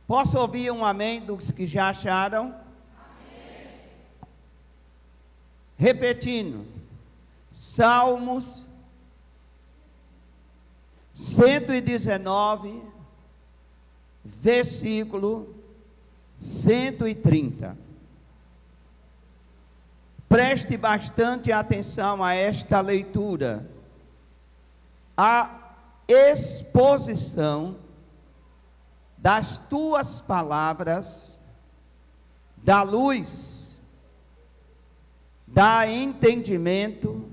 Posso ouvir um amém dos que já acharam? Amém. Repetindo, Salmos 119, versículo 130. Preste bastante atenção a esta leitura. A exposição das tuas palavras dá luz, dá entendimento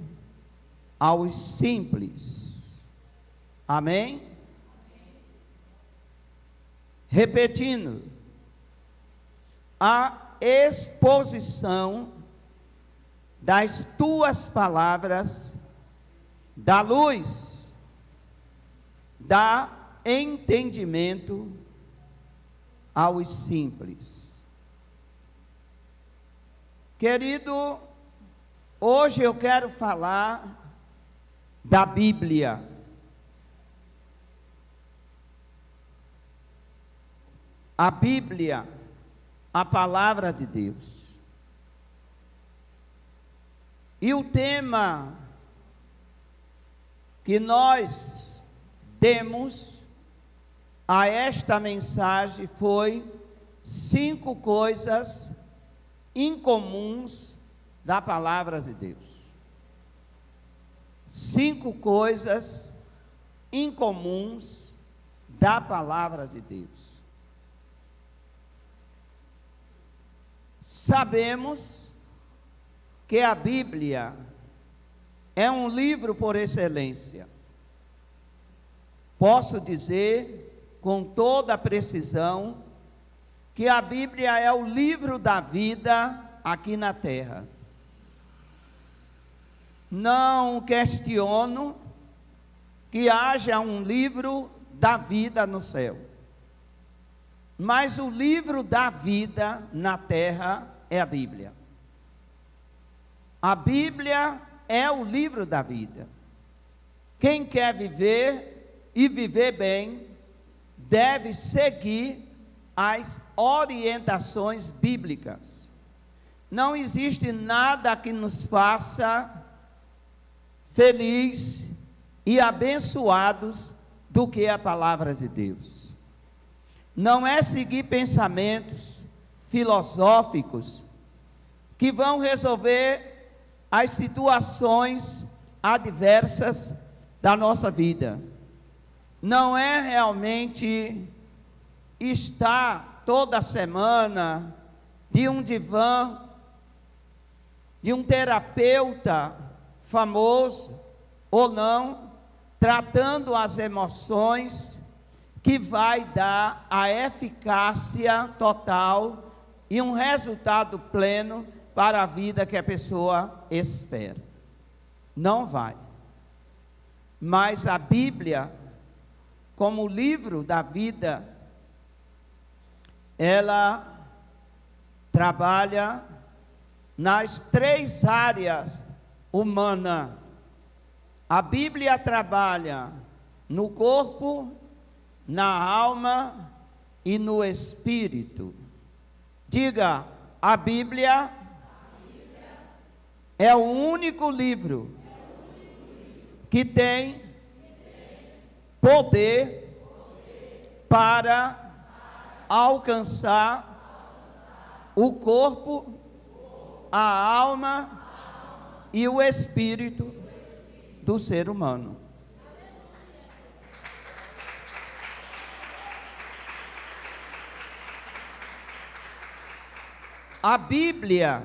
aos simples. Amém? Repetindo, a exposição das tuas palavras dá luz, dá entendimento aos simples. Querido, hoje eu quero falar da Bíblia. A Bíblia, a palavra de Deus. E o tema que nós demos a esta mensagem foi 5 coisas incomuns da palavra de Deus. 5 coisas incomuns da palavra de Deus. Sabemos que a Bíblia é um livro por excelência. Posso dizer com toda precisão que a Bíblia é o livro da vida aqui na terra. Não questiono que haja um livro da vida no céu, mas o livro da vida na terra é a Bíblia. A Bíblia é o livro da vida. Quem quer viver e viver bem, deve seguir as orientações bíblicas. Não existe nada que nos faça feliz e abençoados do que a palavra de Deus. Não é seguir pensamentos filosóficos que vão resolver as situações adversas da nossa vida. Não é realmente estar toda semana de um divã, de um terapeuta famoso ou não, tratando as emoções, que vai dar a eficácia total e um resultado pleno para a vida que a pessoa espera. Não vai. Mas a Bíblia, como livro da vida, ela trabalha nas 3 áreas humanas. A Bíblia trabalha no corpo, na alma e no espírito. Diga, a Bíblia é o único livro que tem poder para alcançar o corpo, a alma e o espírito do ser humano. A Bíblia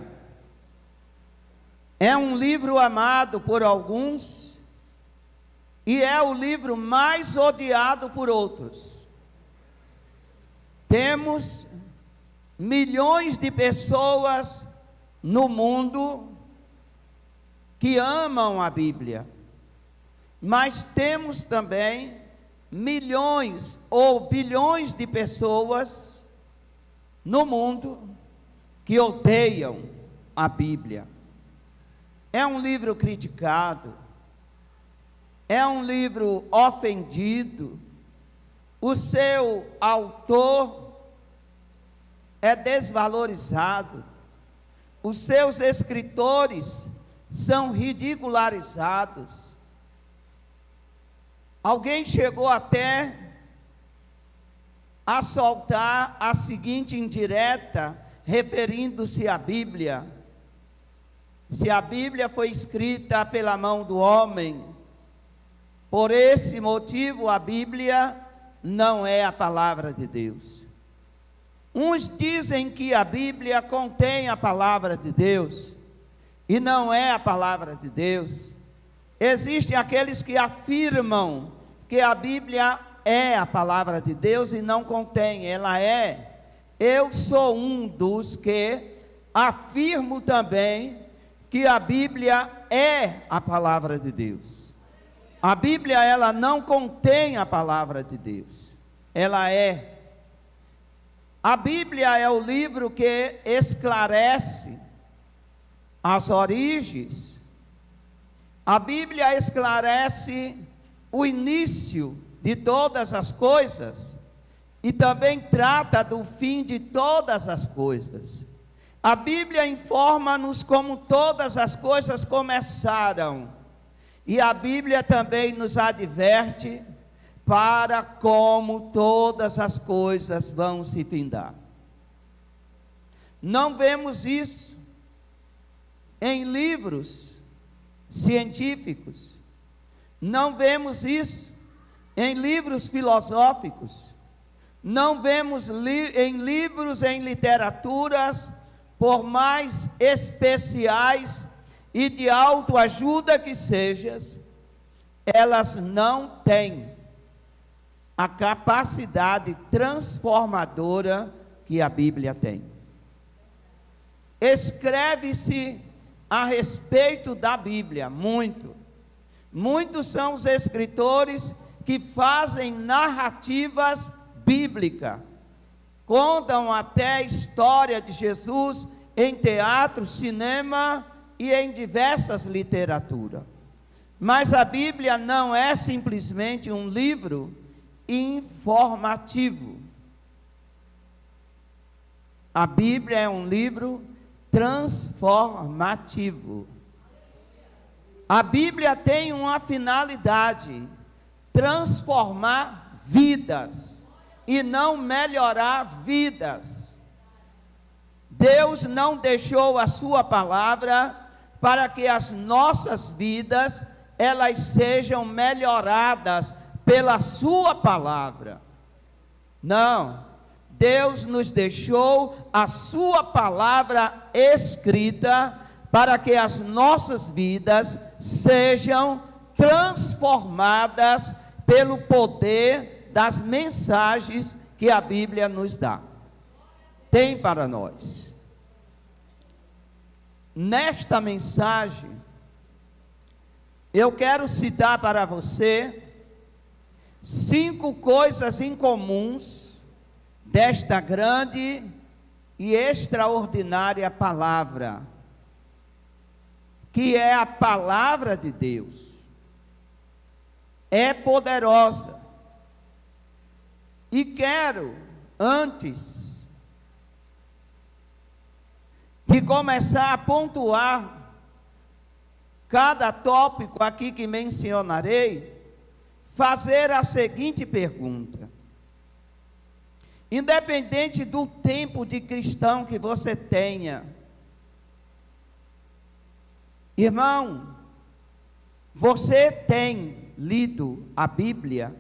é um livro amado por alguns e é o livro mais odiado por outros. Temos milhões de pessoas no mundo que amam a Bíblia, mas temos também milhões ou bilhões de pessoas no mundo que odeiam a Bíblia. É um livro criticado, é um livro ofendido, o seu autor é desvalorizado, os seus escritores são ridicularizados. Alguém chegou até a soltar a seguinte indireta, referindo-se à Bíblia: se a Bíblia foi escrita pela mão do homem, por esse motivo a Bíblia não é a palavra de Deus. Uns dizem que a Bíblia contém a palavra de Deus, e não é a palavra de Deus. Existem aqueles que afirmam que a Bíblia é a palavra de Deus e não contém, ela é. Eu sou um dos que afirmo também que a Bíblia é a palavra de Deus. A Bíblia, ela não contém a palavra de Deus, ela é. A Bíblia é o livro que esclarece as origens. A Bíblia esclarece o início de todas as coisas e também trata do fim de todas as coisas. A Bíblia informa-nos como todas as coisas começaram, e a Bíblia também nos adverte para como todas as coisas vão se findar. Não vemos isso em livros científicos, não vemos isso em livros filosóficos, não vemos em livros, em literaturas, por mais especiais e de autoajuda que sejam, elas não têm a capacidade transformadora que a Bíblia tem. Escreve-se a respeito da Bíblia, muito. Muitos são os escritores que fazem narrativas bíblicas, contam até a história de Jesus em teatro, cinema e em diversas literaturas. Mas a Bíblia não é simplesmente um livro informativo. A Bíblia é um livro transformativo. A Bíblia tem uma finalidade: transformar vidas e não melhorar vidas. Deus não deixou a sua palavra para que as nossas vidas elas sejam melhoradas pela sua palavra. Não, Deus nos deixou a sua palavra escrita para que as nossas vidas sejam transformadas pelo poder das mensagens que a Bíblia nos dá. Tem para nós. Nesta mensagem, eu quero citar para você 5 coisas incomuns desta grande e extraordinária palavra, que é a palavra de Deus. É poderosa. E quero, antes de começar a pontuar cada tópico aqui que mencionarei, fazer a seguinte pergunta: independente do tempo de cristão que você tenha, irmão, você tem lido a Bíblia?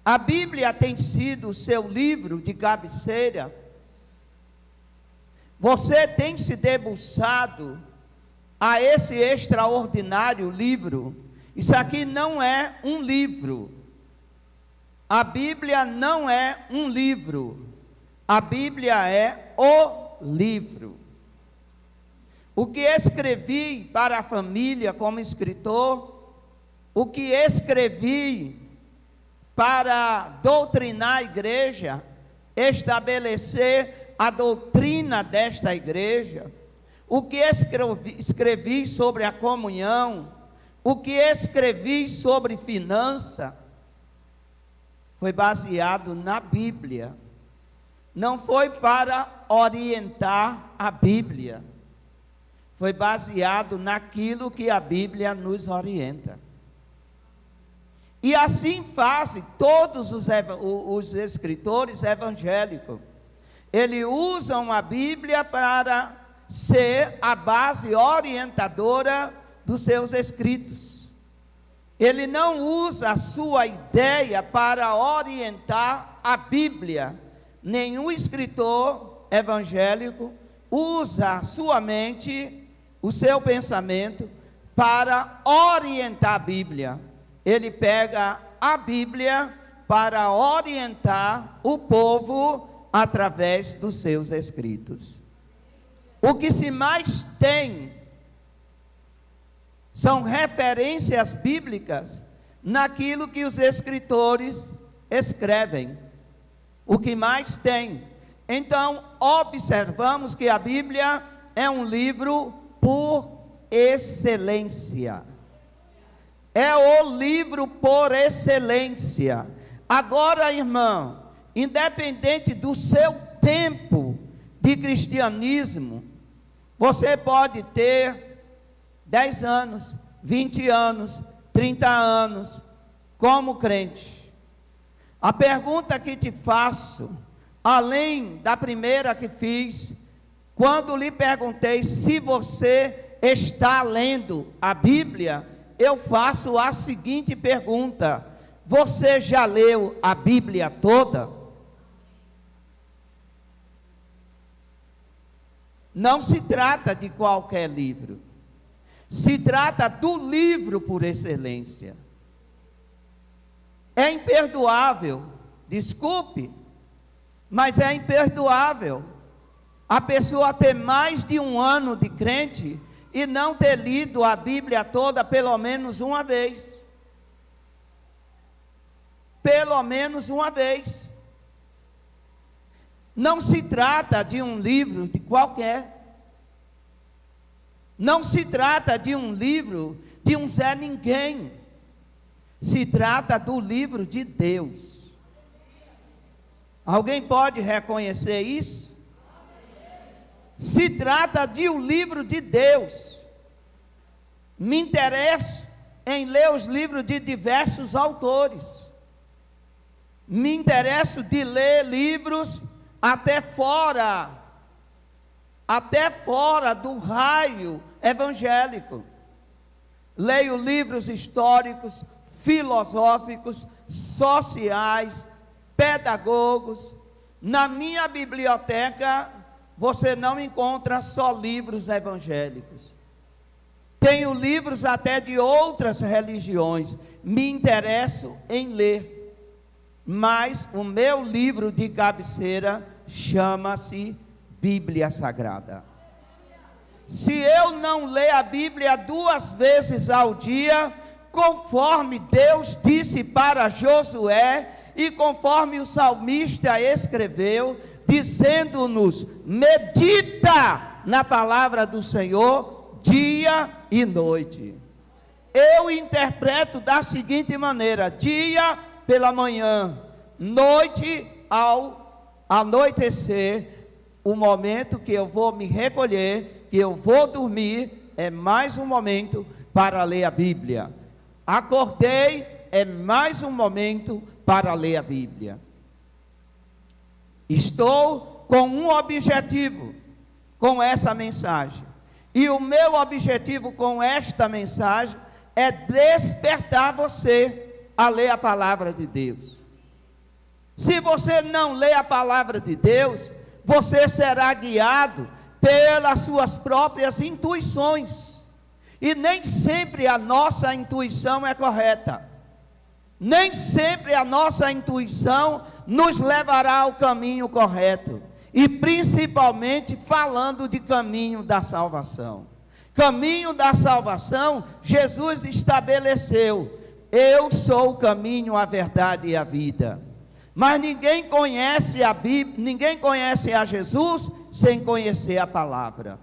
A Bíblia tem sido o seu livro de cabeceira? Você tem se debruçado a esse extraordinário livro? Isso aqui não é um livro. A Bíblia não é um livro. A Bíblia é o livro. O que escrevi para a família como escritor, o que escrevi para doutrinar a igreja, estabelecer a doutrina desta igreja, o que escrevi sobre a comunhão, o que escrevi sobre finança, foi baseado na Bíblia. Não foi para orientar a Bíblia, foi baseado naquilo que a Bíblia nos orienta. E assim fazem todos os escritores evangélicos. Eles usam a Bíblia para ser a base orientadora dos seus escritos. Ele não usa a sua ideia para orientar a Bíblia. Nenhum escritor evangélico usa a sua mente, o seu pensamento, para orientar a Bíblia. Ele pega a Bíblia para orientar o povo através dos seus escritos. O que se mais tem são referências bíblicas naquilo que os escritores escrevem. O que mais tem. Então, observamos que a Bíblia é um livro por excelência. É o livro por excelência. Agora, irmão, independente do seu tempo de cristianismo, você pode ter 10 anos, 20 anos, 30 anos, como crente. A pergunta que te faço, além da primeira que fiz, quando lhe perguntei se você está lendo a Bíblia, eu faço a seguinte pergunta: você já leu a Bíblia toda? Não se trata de qualquer livro, se trata do livro por excelência. É imperdoável, desculpe, mas é imperdoável a pessoa ter mais de 1 ano de crente e não ter lido a Bíblia toda pelo menos uma vez. Pelo menos uma vez. Não se trata de um livro de qualquer. Não se trata de um livro de um Zé Ninguém. Se trata do livro de Deus. Alguém pode reconhecer isso? Se trata de um livro de Deus. Me interesso em ler os livros de diversos autores. Me interesso de ler livros até fora do raio evangélico. Leio livros históricos, filosóficos, sociais, pedagogos. Na minha biblioteca você não encontra só livros evangélicos. Tenho livros até de outras religiões. Me interesso em ler. Mas o meu livro de cabeceira chama-se Bíblia Sagrada. Se eu não ler a Bíblia 2 vezes ao dia, conforme Deus disse para Josué, e conforme o salmista escreveu, dizendo-nos: medita na palavra do Senhor dia e noite. Eu interpreto da seguinte maneira: dia pela manhã, noite ao anoitecer, o momento que eu vou me recolher, que eu vou dormir, é mais um momento para ler a Bíblia. Acordei, é mais um momento para ler a Bíblia. Estou com um objetivo com essa mensagem. E o meu objetivo com esta mensagem é despertar você a ler a palavra de Deus. Se você não lê a palavra de Deus, você será guiado pelas suas próprias intuições. E nem sempre a nossa intuição é correta. Nem sempre a nossa intuição nos levará ao caminho correto. E principalmente falando de caminho da salvação. Caminho da salvação, Jesus estabeleceu: eu sou o caminho, a verdade e a vida. Mas ninguém conhece a Bíblia, ninguém conhece a Jesus sem conhecer a palavra.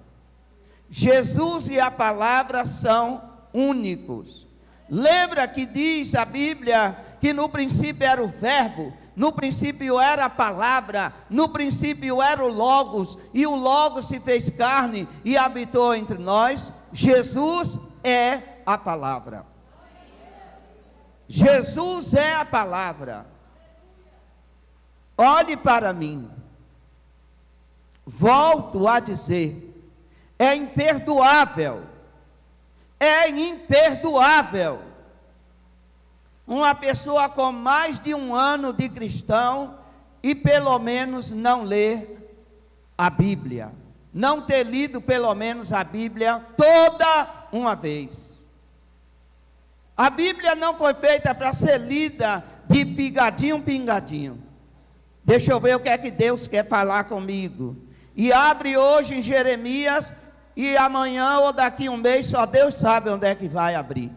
Jesus e a palavra são únicos. Lembra que diz a Bíblia que no princípio era o verbo, no princípio era a palavra, no princípio era o Logos, e o Logos se fez carne e habitou entre nós. Jesus é a palavra. Jesus é a palavra. Olhe para mim. Volto a dizer, é imperdoável uma pessoa com mais de 1 ano de cristão e pelo menos não ler a Bíblia, não ter lido pelo menos a Bíblia toda uma vez. A Bíblia não foi feita para ser lida de pingadinho. Deixa eu ver o que é que Deus quer falar comigo. E abre hoje em Jeremias, e amanhã ou daqui um mês, só Deus sabe onde é que vai abrir.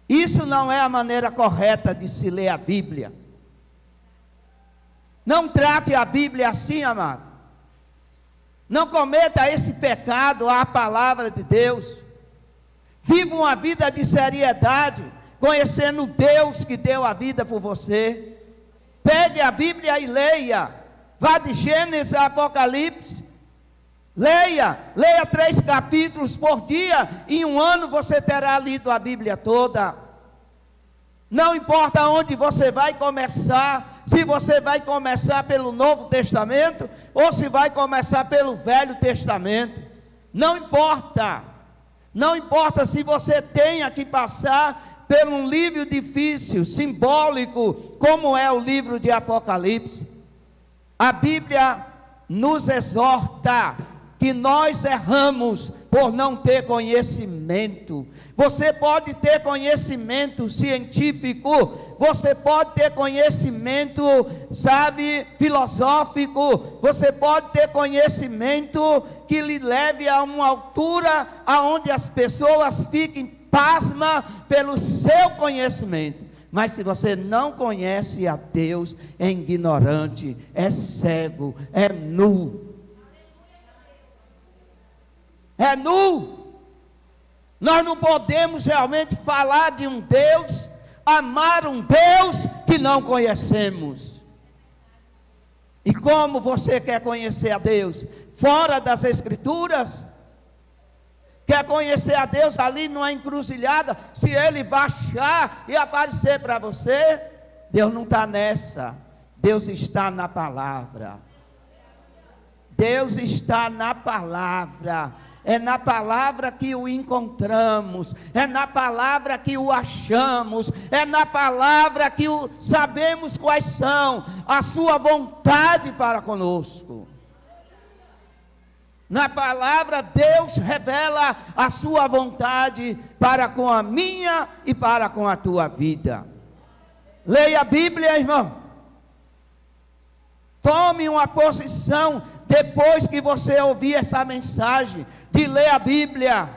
Isso não é a maneira correta de se ler a Bíblia. Não trate a Bíblia assim, amado. Não cometa esse pecado à palavra de Deus. Viva uma vida de seriedade, conhecendo Deus que deu a vida por você. Pegue a Bíblia e leia. Vá de Gênesis a Apocalipse. Leia 3 capítulos por dia. Em 1 ano você terá lido a Bíblia toda. Não importa onde você vai começar, se você vai começar pelo Novo Testamento, ou se vai começar pelo Velho Testamento. Não importa. Não importa se você tenha que passar por um livro difícil, simbólico, como é o livro de Apocalipse. A Bíblia nos exorta que nós erramos por não ter conhecimento. Você pode ter conhecimento científico, você pode ter conhecimento, filosófico, você pode ter conhecimento que lhe leve a uma altura aonde as pessoas fiquem pasmas pelo seu conhecimento. Mas se você não conhece a Deus, é ignorante, é cego, é nu. É nu. Nós não podemos realmente falar de um Deus, amar um Deus que não conhecemos. E como você quer conhecer a Deus? Fora das Escrituras? Quer conhecer a Deus ali numa encruzilhada? Se Ele baixar e aparecer para você? Deus não está nessa. Deus está na palavra. Deus está na palavra. É na palavra que o encontramos, é na palavra que o achamos, é na palavra que sabemos quais são a sua vontade para conosco. Na palavra Deus revela a sua vontade para com a minha e para com a tua vida. Leia a Bíblia, irmão. Tome uma posição depois que você ouvir essa mensagem, de ler a Bíblia,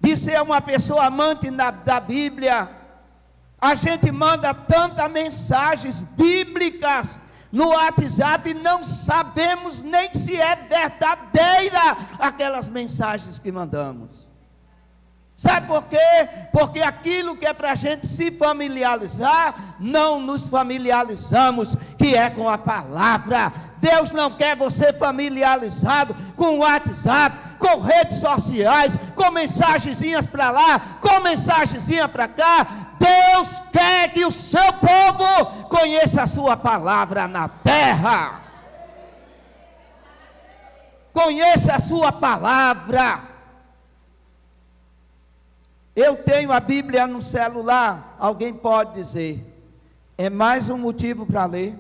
de ser uma pessoa amante da Bíblia. A gente manda tantas mensagens bíblicas no WhatsApp e não sabemos nem se é verdadeira aquelas mensagens que mandamos. Sabe por quê? Porque aquilo que é para a gente se familiarizar, não nos familiarizamos, que é com a palavra. Deus não quer você familiarizado com o WhatsApp, com redes sociais, com mensagenzinhas para lá, com mensagenzinha para cá. Deus quer que o seu povo conheça a sua palavra na terra. Conheça a sua palavra. Eu tenho a Bíblia no celular. Alguém pode dizer, é mais um motivo para ler?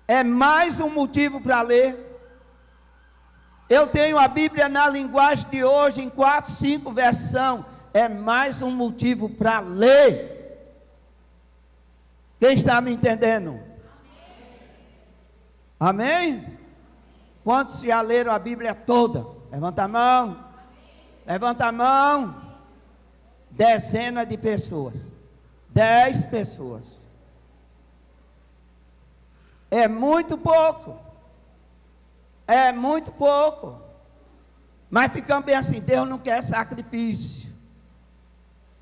É mais um motivo para ler? Eu tenho a Bíblia na linguagem de hoje, em 4, 5 versões. É mais um motivo para ler. Quem está me entendendo? Amém? Quantos já leram a Bíblia toda? Levanta a mão. Levanta a mão. Dezenas de pessoas. 10 pessoas. É muito pouco. É muito pouco. Mas ficamos bem assim, Deus não quer sacrifício.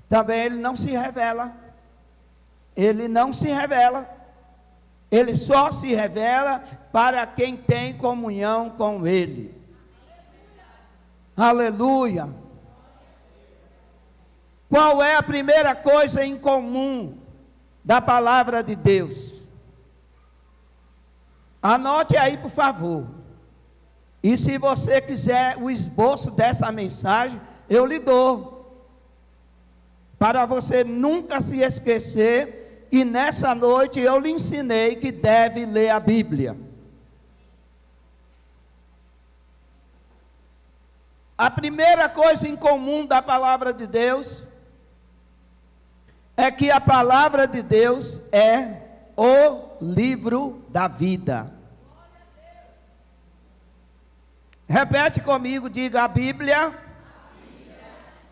Também Ele não se revela. Ele não se revela. Ele só se revela para quem tem comunhão com Ele. Aleluia. Qual é a primeira coisa em comum da palavra de Deus? Anote aí, por favor. E se você quiser o esboço dessa mensagem, eu lhe dou. Para você nunca se esquecer, e nessa noite eu lhe ensinei que deve ler a Bíblia. A primeira coisa em comum da palavra de Deus é que a palavra de Deus é o livro da vida. Repete comigo, diga: a Bíblia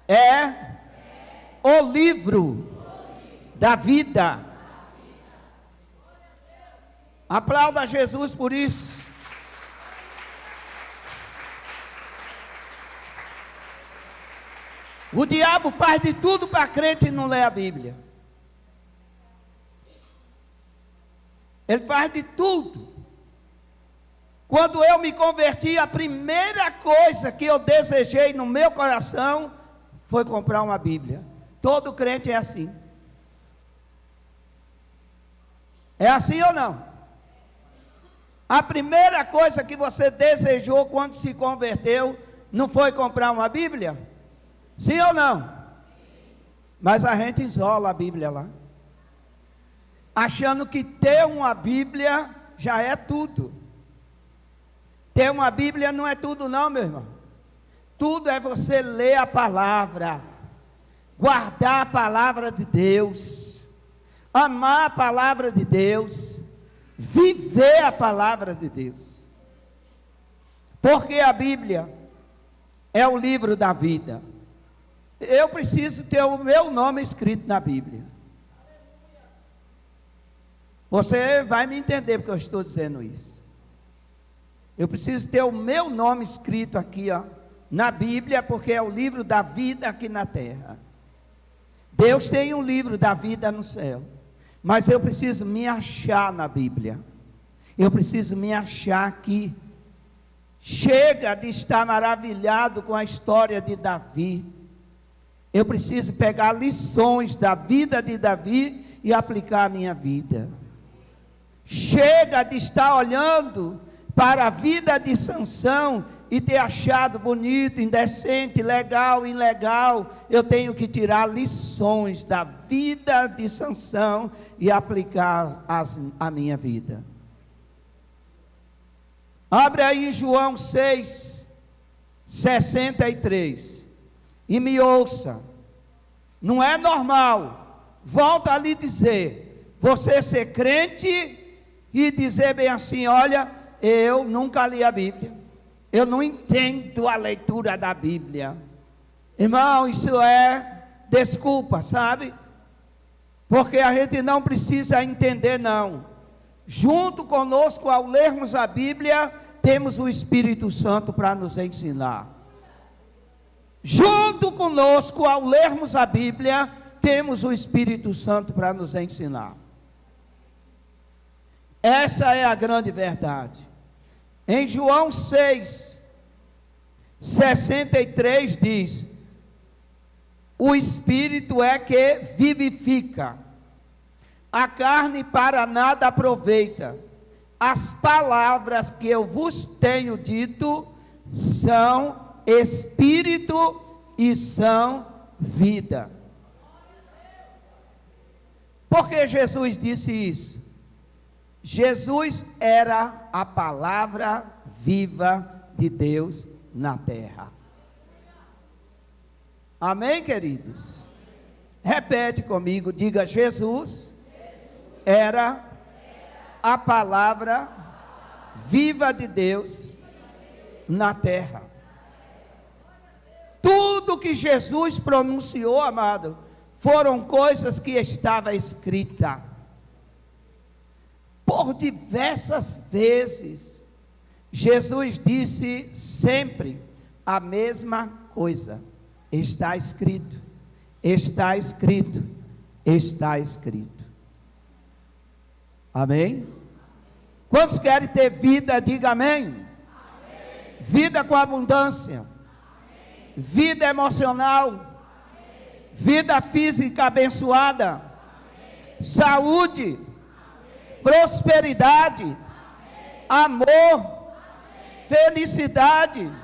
é o livro da vida. Aplauda Jesus por isso. O diabo faz de tudo para crente não ler a Bíblia. Ele faz de tudo. Quando eu me converti, a primeira coisa que eu desejei no meu coração foi comprar uma Bíblia. Todo crente é assim. É assim ou não? A primeira coisa que você desejou quando se converteu não foi comprar uma Bíblia? Sim ou não? Mas a gente isola a Bíblia lá, achando que ter uma Bíblia já é tudo. Ter uma Bíblia não é tudo não, meu irmão. Tudo é você ler a palavra, guardar a palavra de Deus, amar a palavra de Deus, viver a palavra de Deus. Porque a Bíblia é o livro da vida. Eu preciso ter o meu nome escrito na Bíblia. Você vai me entender porque eu estou dizendo isso. Eu preciso ter o meu nome escrito aqui, ó, na Bíblia, porque é o livro da vida aqui na terra. Deus tem um livro da vida no céu, mas eu preciso me achar na Bíblia. Eu preciso me achar aqui. Chega de estar maravilhado com a história de Davi. Eu preciso pegar lições da vida de Davi e aplicar à minha vida. Chega de estar olhando para a vida de Sansão e ter achado bonito, indecente, legal, ilegal. Eu tenho que tirar lições da vida de Sansão e aplicar à minha vida. Abre aí João 6, 63 e me ouça. Não é normal, volta a lhe dizer, você ser crente e dizer bem assim: olha, eu nunca li a Bíblia, eu não entendo a leitura da Bíblia. Irmão, isso é desculpa, sabe? Porque a gente não precisa entender não. Junto conosco, ao lermos a Bíblia, temos o Espírito Santo para nos ensinar. Junto conosco, ao lermos a Bíblia, temos o Espírito Santo para nos ensinar. Essa é a grande verdade. Em João 6, 63 diz: o Espírito é que vivifica, a carne para nada aproveita. As palavras que eu vos tenho dito são Espírito e são vida. Por que Jesus disse isso? Jesus era a palavra viva de Deus na terra. Amém, queridos? Repete comigo, diga: Jesus era a palavra viva de Deus na terra. Tudo que Jesus pronunciou, amado, foram coisas que estava escrita. Por diversas vezes, Jesus disse sempre a mesma coisa: está escrito, está escrito, está escrito. Amém? Quantos querem ter vida, diga amém. Amém. Vida com abundância. Amém. Vida emocional. Amém. Vida física abençoada. Amém. Saúde. Amém. Prosperidade. Amém. Amor. Amém. Felicidade. Amém.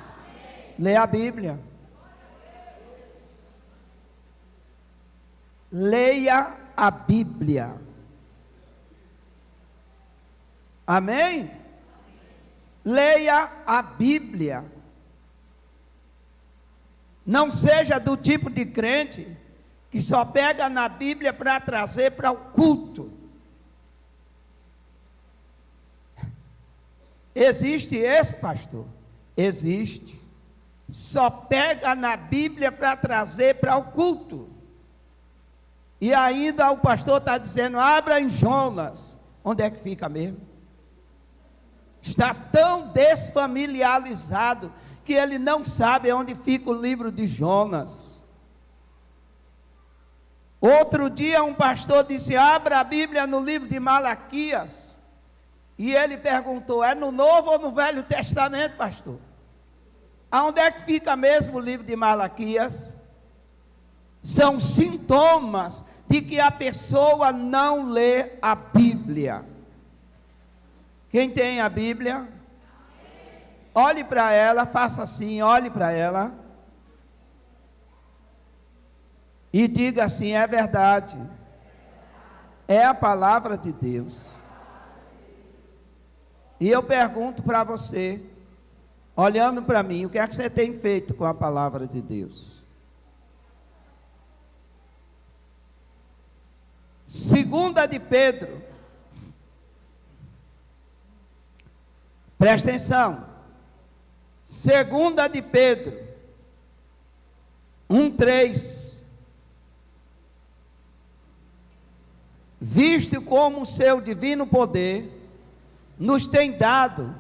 Lê a Bíblia. Leia a Bíblia. Amém? Leia a Bíblia. Não seja do tipo de crente que só pega na Bíblia para trazer para o culto. Existe esse, pastor? Existe. Só pega na Bíblia para trazer para o culto. E ainda o pastor está dizendo, abra em Jonas. Onde é que fica mesmo? Está tão desfamiliarizado que ele não sabe onde fica o livro de Jonas. Outro dia um pastor disse, abra a Bíblia no livro de Malaquias. E ele perguntou, é no Novo ou no Velho Testamento, pastor? Aonde é que fica mesmo o livro de Malaquias? São sintomas de que a pessoa não lê a Bíblia. Quem tem a Bíblia? Olhe para ela, faça assim, olhe para ela. E diga assim, é verdade. É a palavra de Deus. E eu pergunto para você, olhando para mim, o que é que você tem feito com a palavra de Deus? Segunda de Pedro. Presta atenção. Segunda de Pedro 1:3. Visto como o seu divino poder nos tem dado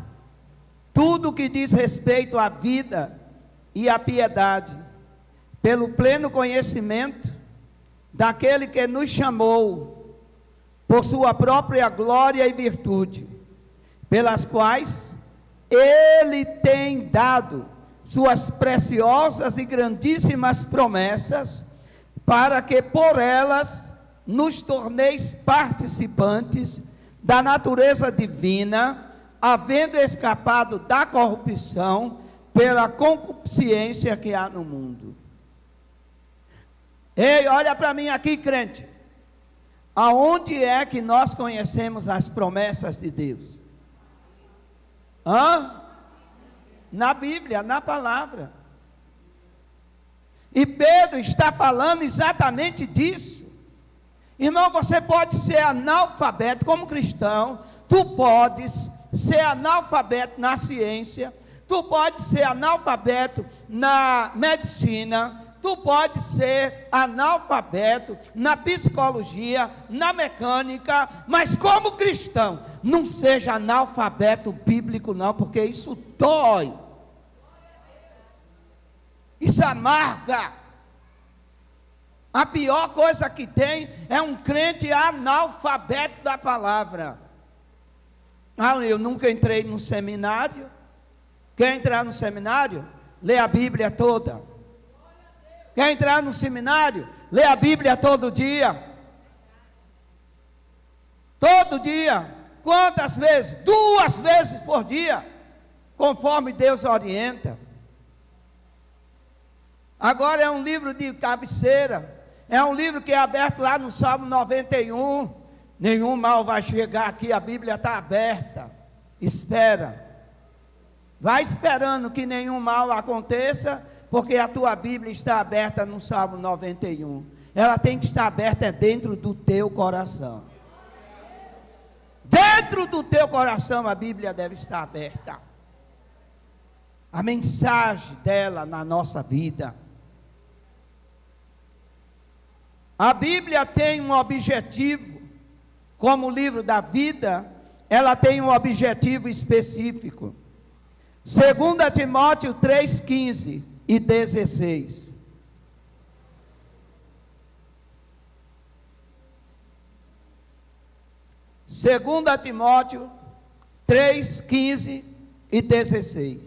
tudo o que diz respeito à vida e à piedade, pelo pleno conhecimento daquele que nos chamou por sua própria glória e virtude, pelas quais Ele tem dado suas preciosas e grandíssimas promessas, para que por elas nos torneis participantes da natureza divina, havendo escapado da corrupção pela concupiscência que há no mundo. Ei, olha para mim aqui, crente. Aonde é que nós conhecemos as promessas de Deus? Na Bíblia, na palavra. E Pedro está falando exatamente disso. Irmão, você pode ser analfabeto como cristão, tu podes ser analfabeto na ciência, tu pode ser analfabeto na medicina, tu pode ser analfabeto na psicologia, na mecânica, mas como cristão, não seja analfabeto bíblico não, porque isso dói, isso amarga. A pior coisa que tem é um crente analfabeto da palavra. Eu nunca entrei num seminário. Quer entrar no seminário? Lê a Bíblia toda. Quer entrar no seminário? Lê a Bíblia todo dia. Todo dia. Quantas vezes? 2 vezes por dia, conforme Deus orienta. Agora é um livro de cabeceira. É um livro que é aberto lá no Salmo 91. Nenhum mal vai chegar aqui, a Bíblia está aberta. Espera. Vai esperando que nenhum mal aconteça, porque a tua Bíblia está aberta no Salmo 91. Ela tem que estar aberta dentro do teu coração. dentro do teu coração a Bíblia deve estar aberta. A mensagem dela na nossa vida. A Bíblia tem um objetivo, como o livro da vida, ela tem um objetivo específico. 2 Timóteo 3:15 e 16. Segunda Timóteo 3:15 e 16.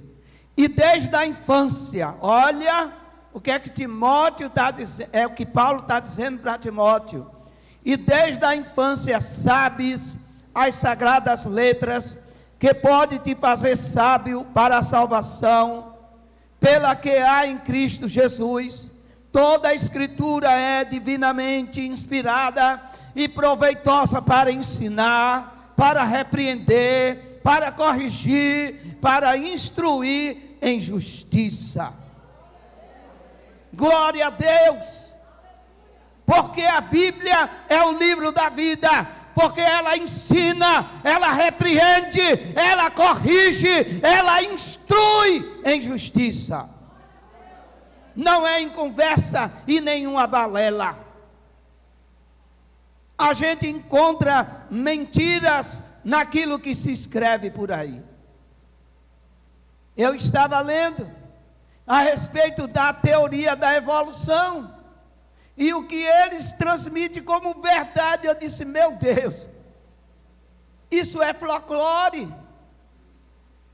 E desde a infância, olha o que é que Timóteo está dizendo, é o que Paulo está dizendo para Timóteo. E desde a infância sabes as sagradas letras, que pode te fazer sábio para a salvação, pela que há em Cristo Jesus. Toda a Escritura é divinamente inspirada e proveitosa para ensinar, para repreender, para corrigir, para instruir em justiça. Glória a Deus! Porque a Bíblia é o livro da vida, porque ela ensina, ela repreende, ela corrige, ela instrui em justiça. Não é em conversa e nenhuma balela. A gente encontra mentiras naquilo que se escreve por aí. Eu estava lendo a respeito da teoria da evolução, e o que eles transmitem como verdade, eu disse, meu Deus, isso é folclore,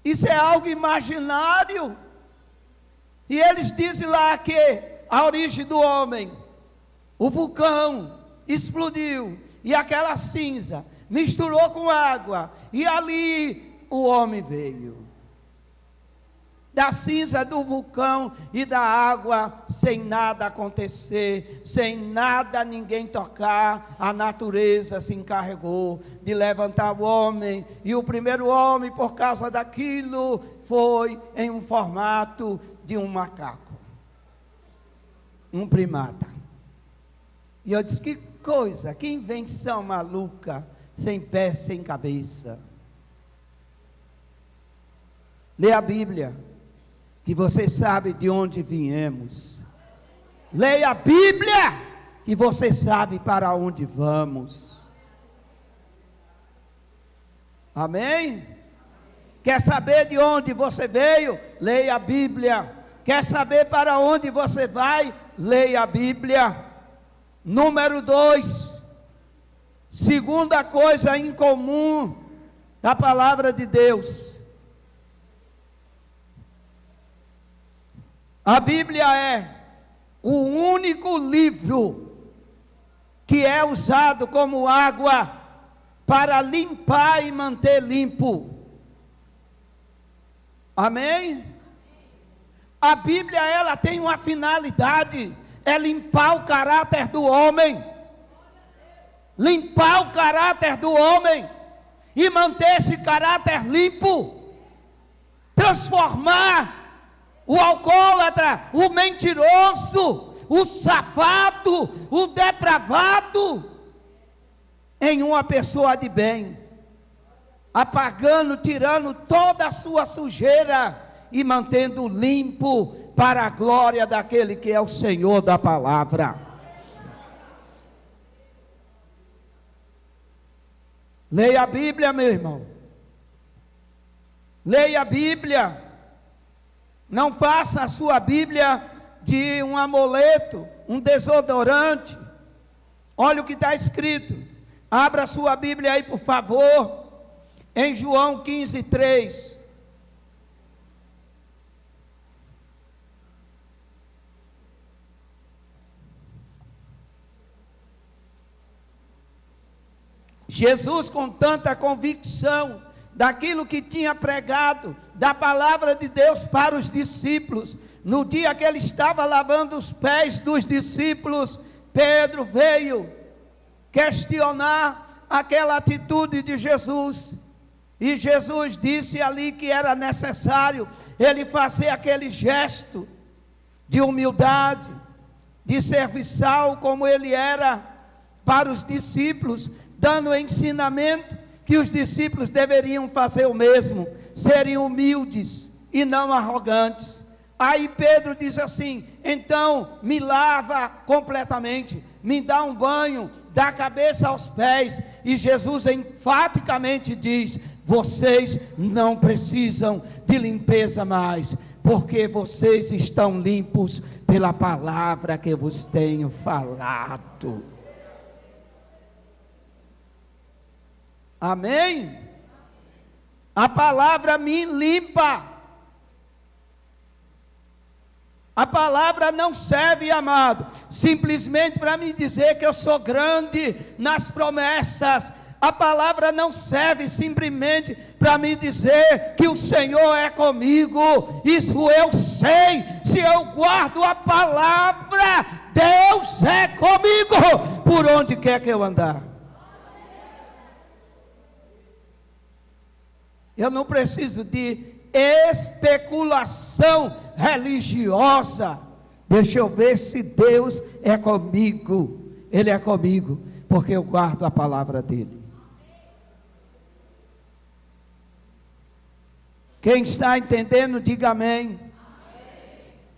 isso é algo imaginário. E eles dizem lá que a origem do homem, o vulcão explodiu, e aquela cinza misturou com água, e ali o homem veio. Da cinza do vulcão e da água, sem nada acontecer, sem nada ninguém tocar, a natureza se encarregou de levantar o homem, e o primeiro homem, por causa daquilo, foi em um formato de um macaco, um primata. E eu disse, que coisa, que invenção maluca, sem pé, sem cabeça. Lê a Bíblia, que você sabe de onde viemos. Leia a Bíblia, que você sabe para onde vamos. Amém? Quer saber de onde você veio? Leia a Bíblia. Quer saber para onde você vai? Leia a Bíblia. Número 2, segunda coisa em comum da palavra de Deus. A Bíblia é o único livro que é usado como água para limpar e manter limpo. Amém? A Bíblia, ela tem uma finalidade, é limpar o caráter do homem. Limpar o caráter do homem e manter esse caráter limpo. Transformar o alcoólatra, o mentiroso, o safado, o depravado, em uma pessoa de bem, apagando, tirando toda a sua sujeira e mantendo limpo para a glória daquele que é o Senhor da palavra. Leia a Bíblia, meu irmão. Leia a Bíblia. Não faça a sua Bíblia de um amuleto, um desodorante. Olha o que está escrito. Abra a sua Bíblia aí, por favor. Em João 15:3. Jesus, com tanta convicção daquilo que tinha pregado, da palavra de Deus para os discípulos, no dia que ele estava lavando os pés dos discípulos, Pedro veio questionar aquela atitude de Jesus, e Jesus disse ali que era necessário ele fazer aquele gesto de humildade, de serviçal, como ele era para os discípulos, dando ensinamento que os discípulos deveriam fazer o mesmo, serem humildes e não arrogantes. Aí Pedro diz assim: então me lava completamente, me dá um banho da cabeça aos pés. E Jesus enfaticamente diz: vocês não precisam de limpeza mais, porque vocês estão limpos pela palavra que eu vos tenho falado. Amém? A palavra me limpa. A palavra não serve, amado, simplesmente para me dizer que eu sou grande nas promessas. A palavra não serve simplesmente para me dizer que o Senhor é comigo. Isso eu sei. Se eu guardo a palavra, Deus é comigo por onde quer que eu andar. Eu não preciso de especulação religiosa. Deixa eu ver se Deus é comigo. Ele é comigo, porque eu guardo a palavra dele. Quem está entendendo, diga amém.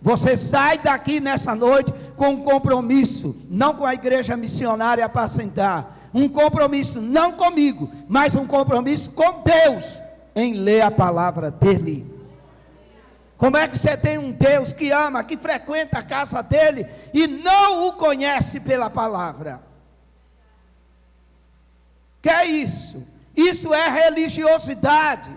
Você sai daqui nessa noite com um compromisso, não com a igreja missionária apacentar, um compromisso não comigo, mas um compromisso com Deus, em ler a palavra dele. Como é que você tem um Deus que ama, que frequenta a casa dele e não o conhece pela palavra? Que é isso? Isso é religiosidade.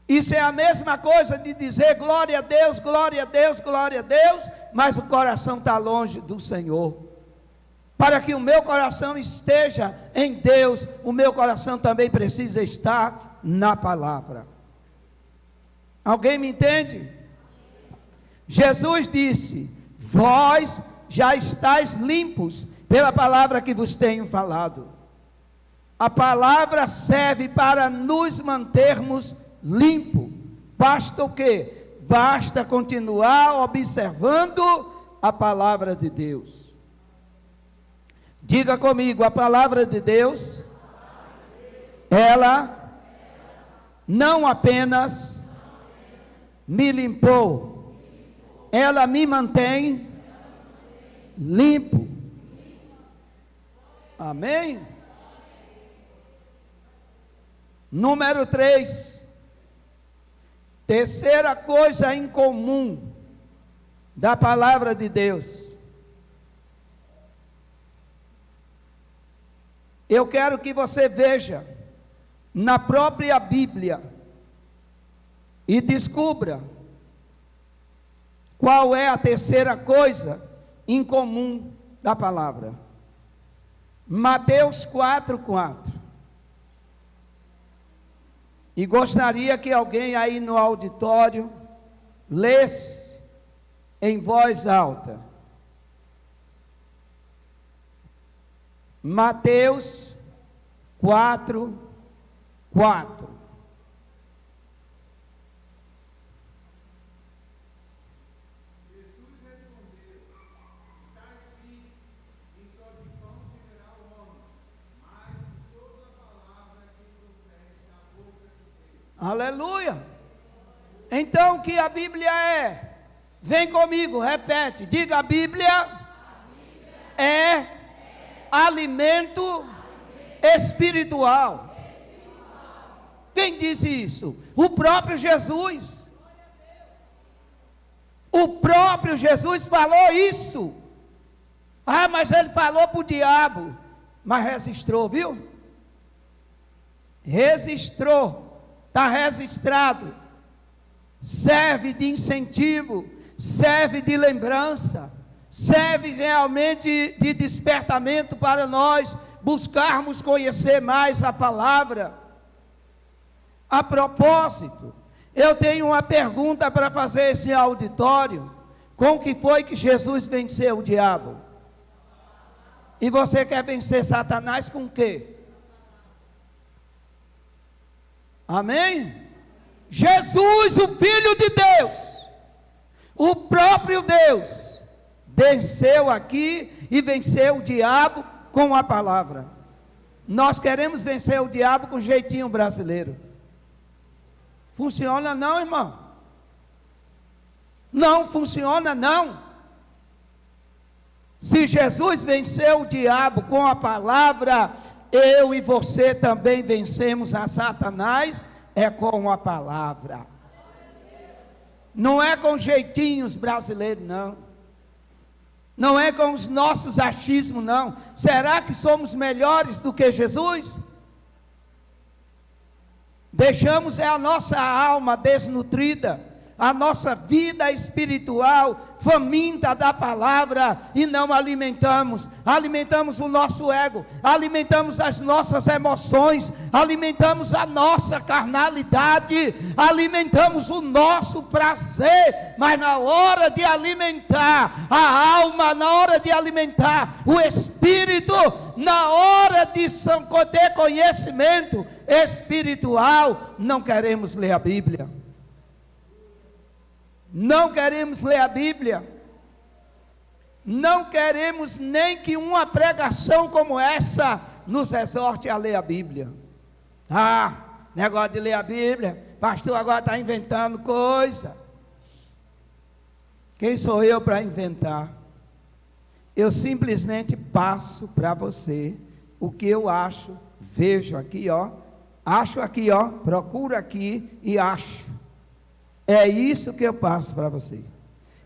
Isso é a mesma coisa de dizer glória a Deus, glória a Deus, glória a Deus, mas o coração está longe do Senhor. Para que o meu coração esteja em Deus, o meu coração também precisa estar na palavra. Alguém me entende? Jesus disse: vós já estáis limpos pela palavra que vos tenho falado. A palavra serve para nos mantermos limpos. Basta o quê? Basta continuar observando a palavra de Deus. Diga comigo: a palavra de Deus, ela não apenas me limpou, ela me mantém limpo. Amém? Número 3, terceira coisa em comum da palavra de Deus. Eu quero que você veja na própria Bíblia e descubra qual é a terceira coisa em comum da palavra. Mateus 4:4. E gostaria que alguém aí no auditório lesse em voz alta. Mateus 4:4. Aleluia. Então o que a Bíblia é? Vem comigo, repete, diga: a Bíblia é alimento espiritual. Quem disse isso? O próprio Jesus. O próprio Jesus falou isso. Ah, mas ele falou para o diabo, mas registrou, viu? Registrou. Está registrado, serve de incentivo, serve de lembrança, serve realmente de despertamento para nós buscarmos conhecer mais a palavra. A propósito, eu tenho uma pergunta para fazer esse auditório: com que foi que Jesus venceu o diabo? E você quer vencer Satanás com o quê? Amém? Jesus, o Filho de Deus, o próprio Deus, desceu aqui e venceu o diabo com a palavra. Nós queremos vencer o diabo com jeitinho brasileiro. Funciona não, irmão. Não funciona não. Se Jesus venceu o diabo com a palavra, eu e você também vencemos a Satanás, é com a palavra. Não é com jeitinhos brasileiros, não. Não é com os nossos achismos, não. Será que somos melhores do que Jesus? Deixamos a nossa alma desnutrida, a nossa vida espiritual faminta da palavra e não alimentamos o nosso ego, alimentamos as nossas emoções, alimentamos a nossa carnalidade, alimentamos o nosso prazer, mas na hora de alimentar a alma, na hora de alimentar o espírito, na hora de ter conhecimento espiritual, não queremos ler a Bíblia. Não queremos ler a Bíblia, não queremos nem que uma pregação como essa nos exorte a ler a Bíblia. Negócio de ler a Bíblia, pastor agora está inventando coisa. Quem sou eu para inventar? Eu simplesmente passo para você o que eu acho, vejo aqui, acho aqui, procuro aqui e acho. É isso que eu passo para você.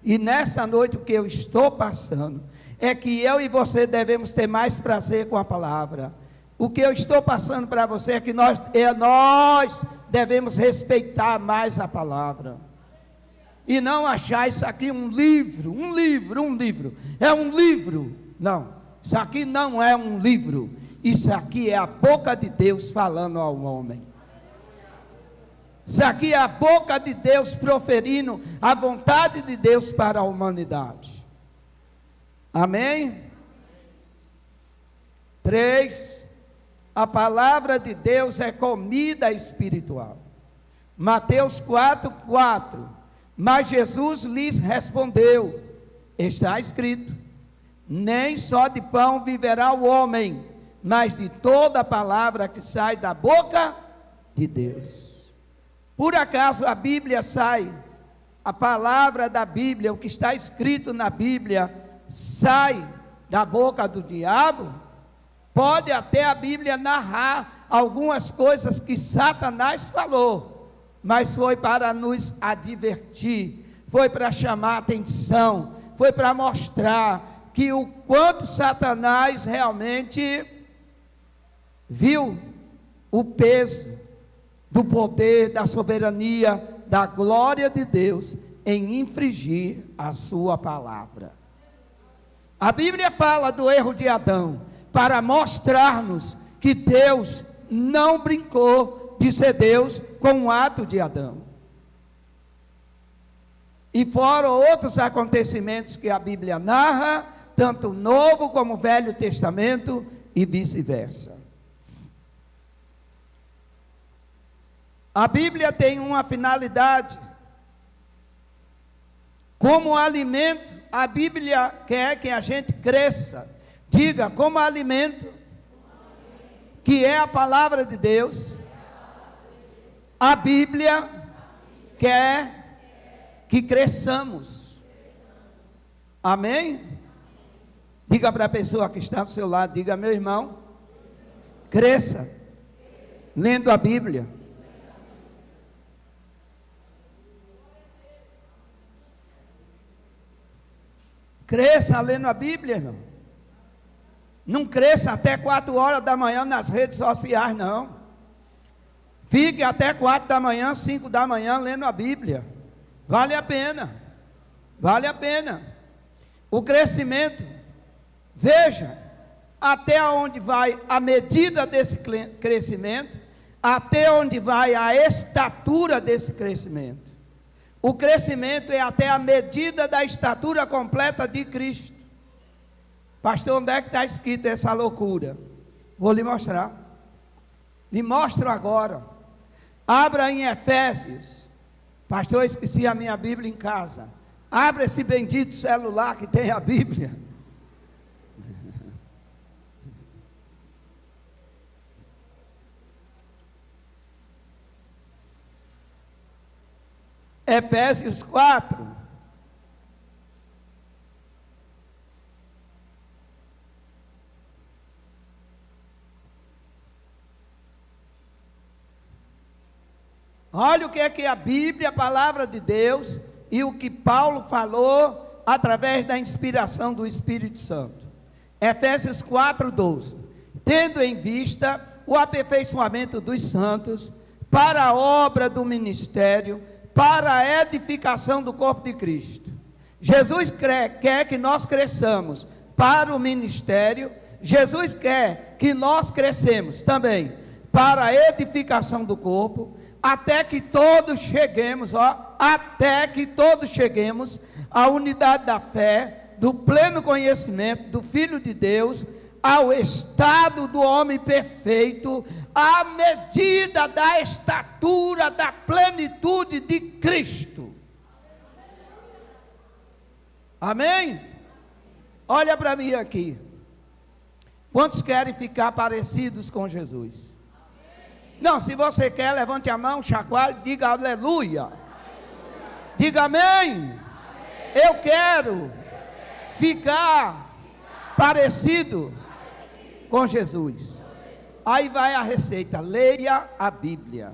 E nessa noite o que eu estou passando é que eu e você devemos ter mais prazer com a palavra. O que eu estou passando para você é que nós devemos respeitar mais a palavra. E não achar isso aqui um livro. É um livro. Não, isso aqui não é um livro. Isso aqui é a boca de Deus falando ao homem. Isso aqui é a boca de Deus proferindo a vontade de Deus para a humanidade. Amém? 3. A palavra de Deus é comida espiritual. Mateus 4:4. Mas Jesus lhes respondeu: está escrito, nem só de pão viverá o homem, mas de toda a palavra que sai da boca de Deus. Por acaso a Bíblia a palavra da Bíblia, o que está escrito na Bíblia, sai da boca do diabo? Pode até a Bíblia narrar algumas coisas que Satanás falou, mas foi para nos advertir, foi para chamar a atenção, foi para mostrar que o quanto Satanás realmente viu o peso do poder, da soberania, da glória de Deus em infringir a sua palavra. A Bíblia fala do erro de Adão para mostrar-nos que Deus não brincou de ser Deus com o ato de Adão. E fora outros acontecimentos que a Bíblia narra, tanto o Novo como o Velho Testamento e vice-versa. A Bíblia tem uma finalidade. Como alimento, a Bíblia quer que a gente cresça. Diga, como alimento, que é a palavra de Deus, a Bíblia quer que cresçamos. Amém? Diga para a pessoa que está ao seu lado, diga, meu irmão, cresça, lendo a Bíblia. Cresça lendo a Bíblia, irmão. Não cresça até 4 horas da manhã nas redes sociais, não. Fique até 4 da manhã, 5 da manhã lendo a Bíblia. Vale a pena. Vale a pena. O crescimento, veja, até onde vai a medida desse crescimento, até onde vai a estatura desse crescimento. O crescimento é até a medida da estatura completa de Cristo. Pastor, onde é que está escrito essa loucura? Vou lhe mostrar. Lhe mostro agora. Abra em Efésios. Pastor, eu esqueci a minha Bíblia em casa. Abra esse bendito celular que tem a Bíblia. Efésios 4. Olha o que é que a Bíblia, a palavra de Deus, e o que Paulo falou através da inspiração do Espírito Santo. Efésios 4:12. Tendo em vista o aperfeiçoamento dos santos, para a obra do ministério, para a edificação do corpo de Cristo. Jesus quer que nós cresçamos para o ministério. Jesus quer que nós crescemos também para a edificação do corpo, até que todos cheguemos, à unidade da fé, do pleno conhecimento do Filho de Deus, ao estado do homem perfeito, à medida da estatura da plenitude de Cristo. Amém? Olha para mim aqui. Quantos querem ficar parecidos com Jesus? Não, se você quer, levante a mão, chacoalhe, diga aleluia. Diga amém. Eu quero ficar parecido com Jesus. Aí vai a receita: leia a Bíblia.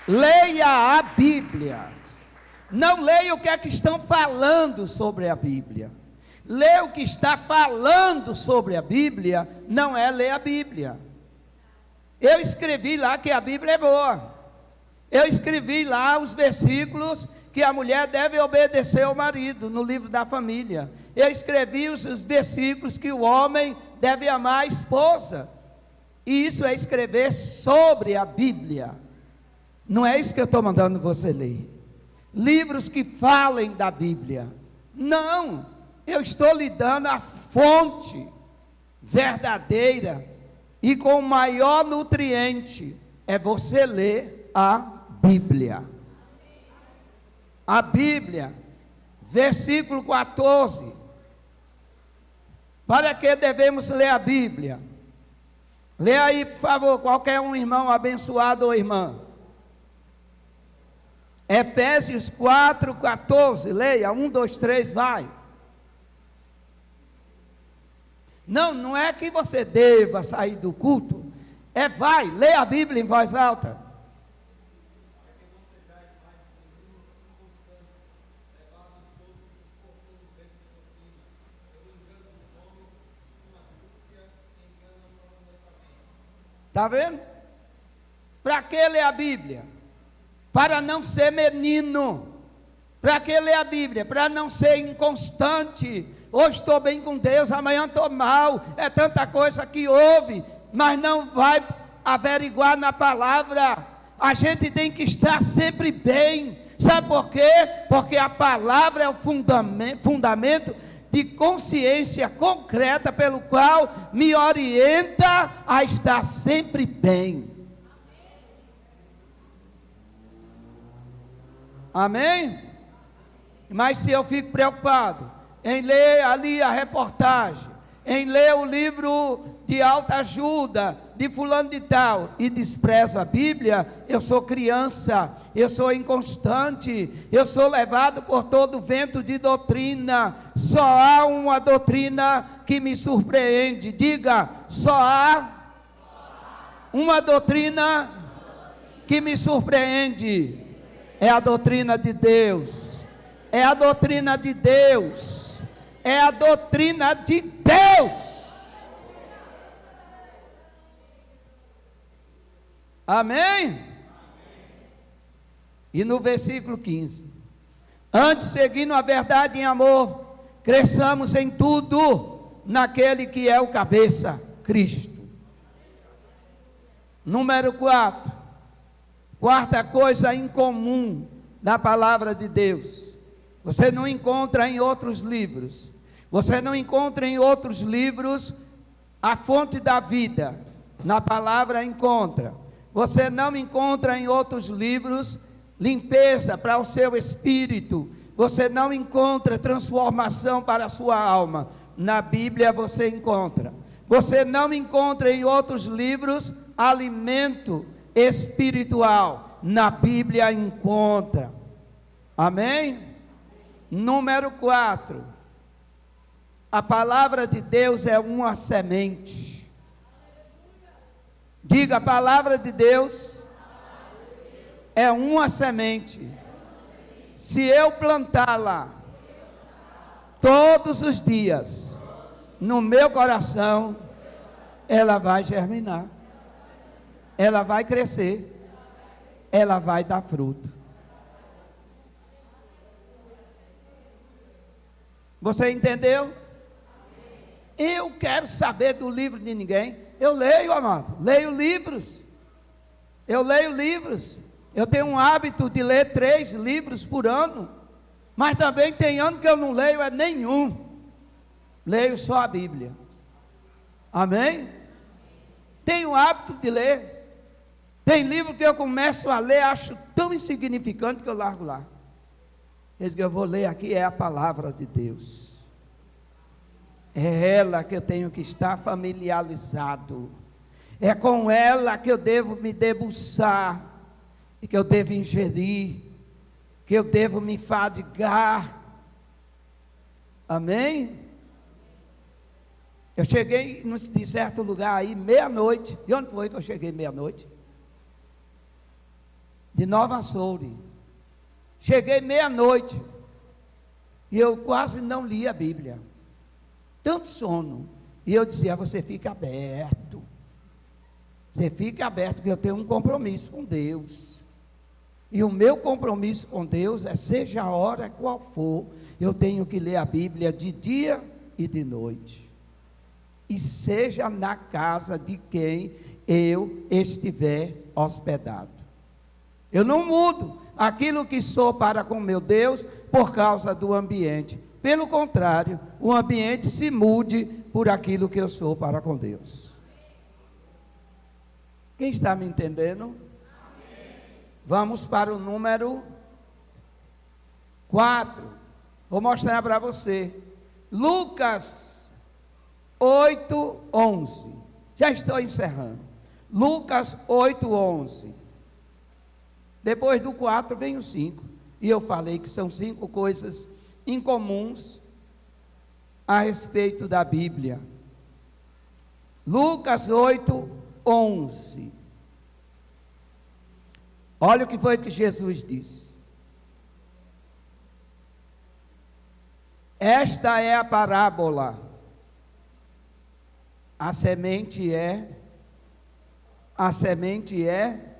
Leia a Bíblia. Não leia o que é que estão falando sobre a Bíblia. Ler o que está falando sobre a Bíblia não é ler a Bíblia. Eu escrevi lá que a Bíblia é boa. Eu escrevi lá os versículos que a mulher deve obedecer ao marido, no livro da família. Eu escrevi os versículos que o homem deve amar a esposa. E isso é escrever sobre a Bíblia. Não é isso que eu estou mandando você ler. Livros que falem da Bíblia. Não, eu estou lhe dando a fonte verdadeira e com o maior nutriente. É você ler a Bíblia. A Bíblia, versículo 14. Para que devemos ler a Bíblia? Lê aí, por favor, qualquer um irmão abençoado ou irmã. Efésios 4:14, leia, 1, 2, 3, vai. Não é que você deva sair do culto, vai, lê a Bíblia em voz alta. Está vendo? Para que ler a Bíblia? Para não ser menino. Para que ler a Bíblia? Para não ser inconstante. Hoje estou bem com Deus, amanhã estou mal. É tanta coisa que houve, mas não vai averiguar na palavra. A gente tem que estar sempre bem. Sabe por quê? Porque a palavra é o fundamento de consciência concreta pelo qual me orienta a estar sempre bem. Amém? Mas se eu fico preocupado em ler ali a reportagem, em ler o livro de autoajuda de fulano de tal e desprezo a Bíblia, eu sou criança, eu sou inconstante, eu sou levado por todo vento de doutrina. Só há uma doutrina que me surpreende. Diga, só há uma doutrina que me surpreende. É a doutrina de Deus. É a doutrina de Deus. É a doutrina de Deus. Amém? E no versículo 15: antes, seguindo a verdade em amor, cresçamos em tudo naquele que é o cabeça, Cristo. Número 4. Quarta coisa incomum da palavra de Deus. Você não encontra em outros livros. Você não encontra em outros livros a fonte da vida. Na palavra encontra. Você não encontra em outros livros limpeza para o seu espírito. Você não encontra transformação para a sua alma. Na Bíblia você encontra. Você não encontra em outros livros alimento espiritual. Na Bíblia encontra. Amém? Número 4. A palavra de Deus é uma semente. Diga, a palavra de Deus é uma semente. Se eu plantá-la todos os dias no meu coração, ela vai germinar, ela vai crescer, ela vai dar fruto. Você entendeu? Eu quero saber do livro de ninguém. Eu leio, amado, leio livros. Eu leio livros. Eu tenho um hábito de ler 3 livros por ano. Mas também tem ano que eu não leio nenhum. Leio só a Bíblia. Amém? Tenho o hábito de ler. Tem livro que eu começo a ler, acho tão insignificante que eu largo lá. Esse que eu vou ler aqui é a palavra de Deus. É ela que eu tenho que estar familiarizado. É com ela que eu devo me debruçar, e que eu devo ingerir, que eu devo me fadigar. Amém? Eu cheguei de certo lugar aí, meia-noite. E onde foi que eu cheguei meia-noite? De Nova Açougue. Cheguei meia-noite, e eu quase não li a Bíblia. Tanto sono. E eu dizia, você fica aberto. Você fica aberto, que eu tenho um compromisso com Deus. E o meu compromisso com Deus é, seja a hora qual for, eu tenho que ler a Bíblia de dia e de noite. E seja na casa de quem eu estiver hospedado. Eu não mudo aquilo que sou para com meu Deus por causa do ambiente. Pelo contrário, o ambiente se mude por aquilo que eu sou para com Deus. Quem está me entendendo? Amém. Vamos para o número 4. Vou mostrar para você. Lucas 8:11. Já estou encerrando. Lucas 8:11. Depois do 4 vem o 5. E eu falei que são 5 coisas incomuns a respeito da Bíblia. Lucas 8:11. Olha o que foi que Jesus disse. Esta é a parábola. A semente é. A semente é.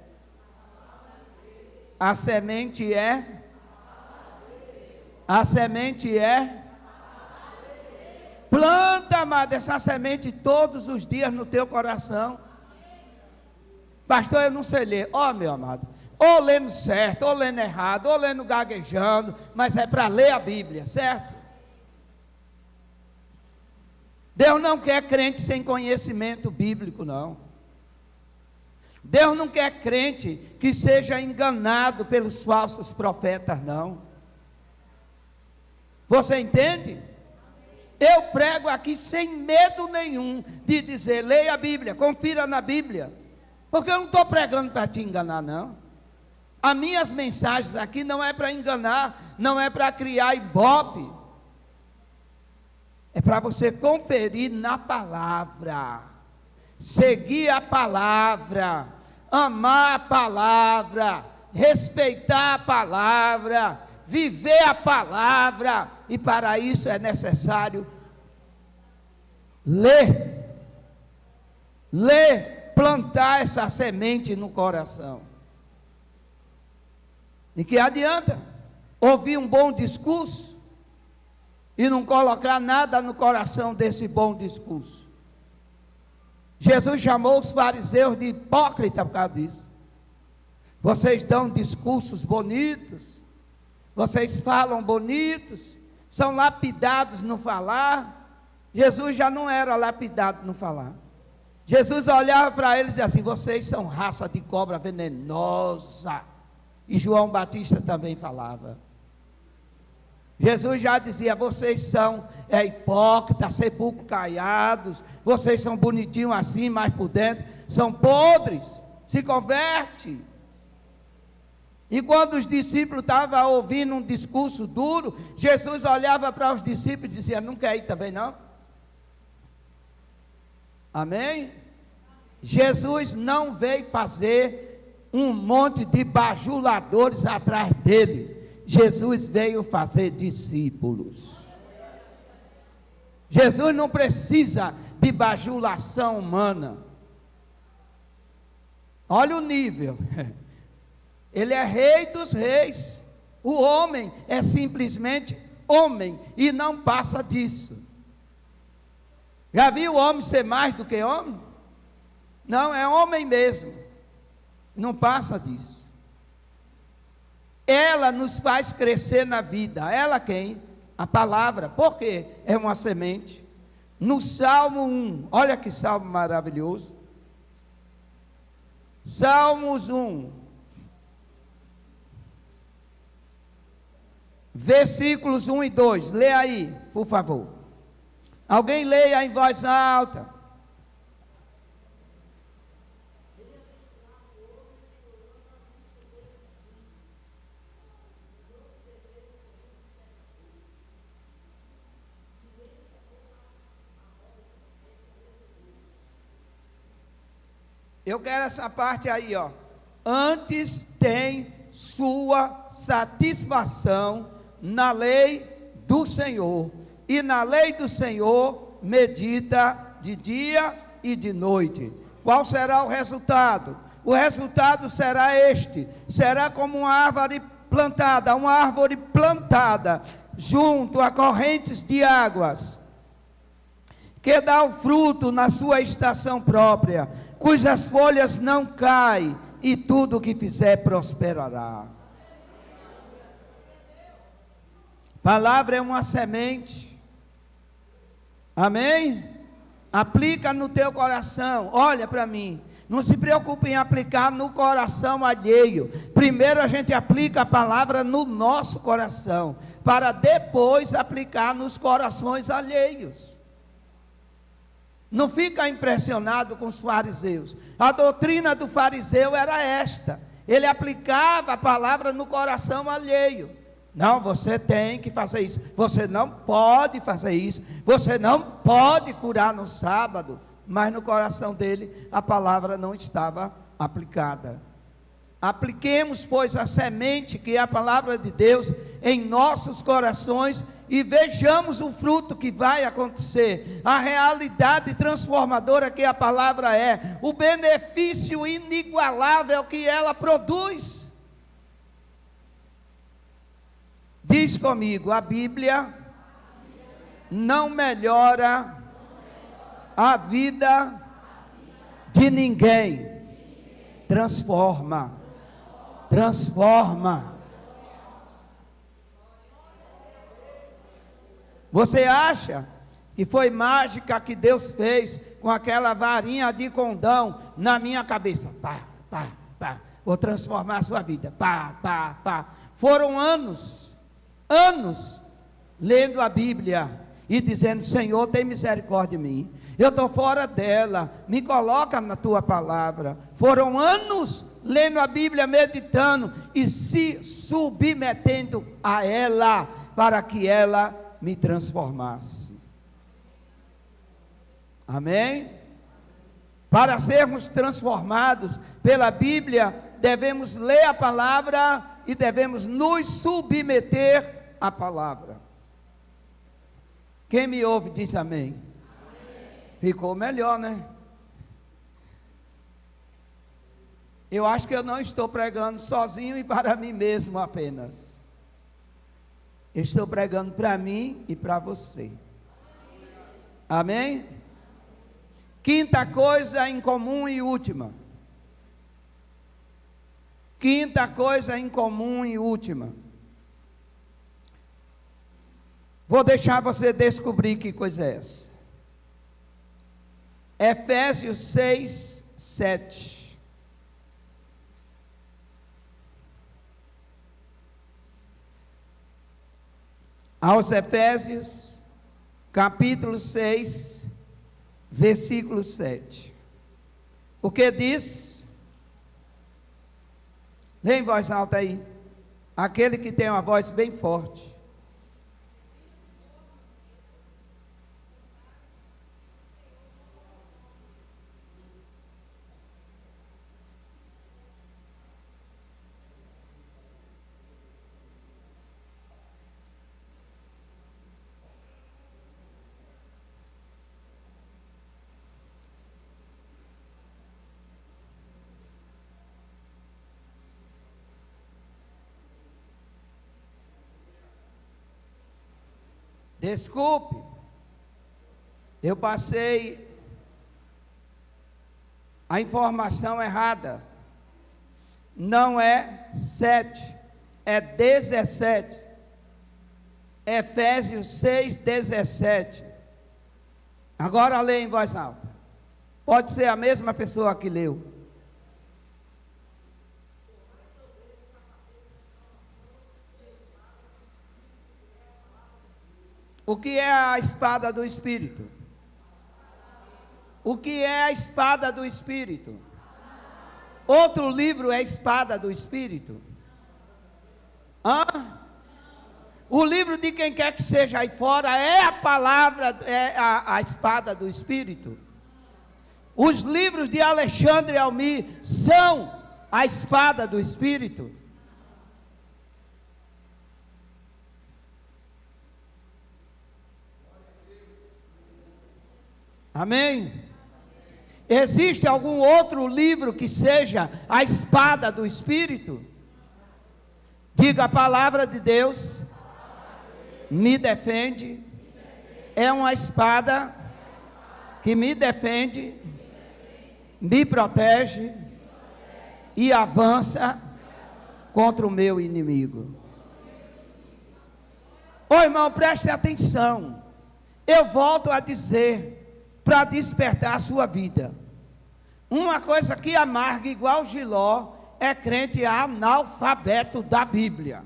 A semente é. A semente é. Planta, amado, essa semente todos os dias no teu coração. Pastor, eu não sei ler. Ó, meu amado, ou lendo certo, ou lendo errado, ou lendo gaguejando, mas é para ler a Bíblia, certo? Deus não quer crente sem conhecimento bíblico, não. Deus não quer crente que seja enganado pelos falsos profetas, não. Você entende? Eu prego aqui sem medo nenhum de dizer, leia a Bíblia, confira na Bíblia. Porque eu não estou pregando para te enganar, não. As minhas mensagens aqui não é para enganar, não é para criar ibope. É para você conferir na palavra, seguir a palavra, amar a palavra, respeitar a palavra, viver a palavra, e para isso é necessário ler, plantar essa semente no coração. E que adianta ouvir um bom discurso e não colocar nada no coração desse bom discurso? Jesus chamou os fariseus de hipócritas por causa disso. Vocês dão discursos bonitos, vocês falam bonitos, são lapidados no falar. Jesus já não era lapidado no falar. Jesus olhava para eles e dizia assim, vocês são raça de cobra venenosa. E João Batista também falava. Jesus já dizia: vocês são hipócritas, sepulcros caiados, vocês são bonitinhos assim, mas por dentro são podres. Se converte. E quando os discípulos estavam ouvindo um discurso duro, Jesus olhava para os discípulos e dizia: não quer ir também não? Amém? Jesus não veio fazer um monte de bajuladores atrás dele. Jesus veio fazer discípulos. Jesus não precisa de bajulação humana. Olha o nível. Ele é rei dos reis. O homem é simplesmente homem e não passa disso. Já viu o homem ser mais do que homem? Não, é homem mesmo. Não passa disso. Ela nos faz crescer na vida. Ela quem? A palavra. Por quê? É uma semente. No Salmo 1, olha que salmo maravilhoso. Salmos 1, versículos 1 e 2. Lê aí, por favor. Alguém leia em voz alta. Eu quero essa parte aí, ó. Antes tem sua satisfação na lei do Senhor, e na lei do Senhor medita de dia e de noite. Qual será o resultado? O resultado será este: será como uma árvore plantada junto a correntes de águas, que dá o fruto na sua estação própria, cujas folhas não caem, e tudo o que fizer prosperará. Palavra é uma semente. Amém? Aplica no teu coração. Olha para mim. Não se preocupe em aplicar no coração alheio. Primeiro a gente aplica a palavra no nosso coração, para depois aplicar nos corações alheios. Não fica impressionado com os fariseus. A doutrina do fariseu era esta: ele aplicava a palavra no coração alheio. Não, você tem que fazer isso, você não pode fazer isso, você não pode curar no sábado. Mas no coração dele a palavra não estava aplicada. Apliquemos, pois, a semente que é a palavra de Deus em nossos corações, e vejamos o fruto que vai acontecer, a realidade transformadora que a palavra é, o benefício inigualável que ela produz. Diz comigo: a Bíblia não melhora a vida de ninguém, transforma. Você acha que foi mágica que Deus fez com aquela varinha de condão na minha cabeça? Vou transformar a sua vida. Foram anos lendo a Bíblia e dizendo: Senhor, tem misericórdia de mim. Eu estou fora dela, me coloca na tua palavra. Foram anos lendo a Bíblia, meditando e se submetendo a ela, para que ela me transformasse. Amém? Para sermos transformados pela Bíblia, devemos ler a palavra e devemos nos submeter à palavra. Quem me ouve diz amém. Ficou melhor, né? Eu acho que eu não estou pregando sozinho e para mim mesmo apenas. Estou pregando para mim e para você. Amém? Quinta coisa em comum e última. Quinta coisa em comum e última. Vou deixar você descobrir que coisa é essa. Efésios 6, 7. aos Efésios, capítulo 6, versículo 7. O que diz? Lê em voz alta aí. Aquele que tem uma voz bem forte. Desculpe, eu passei a informação errada. Não é 7, é 17. Efésios 6, 17. Agora leia em voz alta. Pode ser a mesma pessoa que leu. O que é a espada do Espírito? O que é a espada do Espírito? Outro livro é a espada do Espírito? O livro de quem quer que seja aí fora é a palavra, é a espada do Espírito. Os livros de Alexandre Almir são a espada do Espírito. Amém? Existe algum outro livro que seja a espada do Espírito? Diga: a palavra de Deus me defende, é uma espada que me defende, me protege e avança contra o meu inimigo. Ô irmão, preste atenção. Eu volto a dizer, para despertar a sua vida. Uma coisa que amarga igual Giló é crente analfabeto da Bíblia.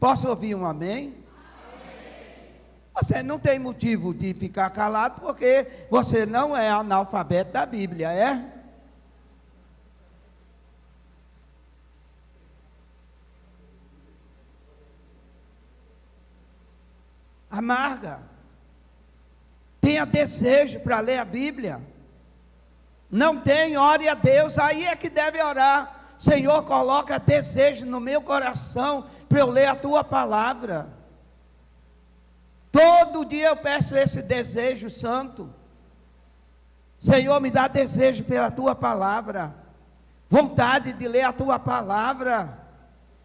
Posso ouvir um amém? Amém. Você não tem motivo de ficar calado, porque você não é analfabeto da Bíblia, é? Amarga. Tenha desejo para ler a Bíblia. Não tem, ore a Deus. Aí é que deve orar. Senhor, coloca desejo no meu coração para eu ler a tua palavra. Todo dia eu peço esse desejo santo. Senhor, me dá desejo pela tua palavra, vontade de ler a tua palavra.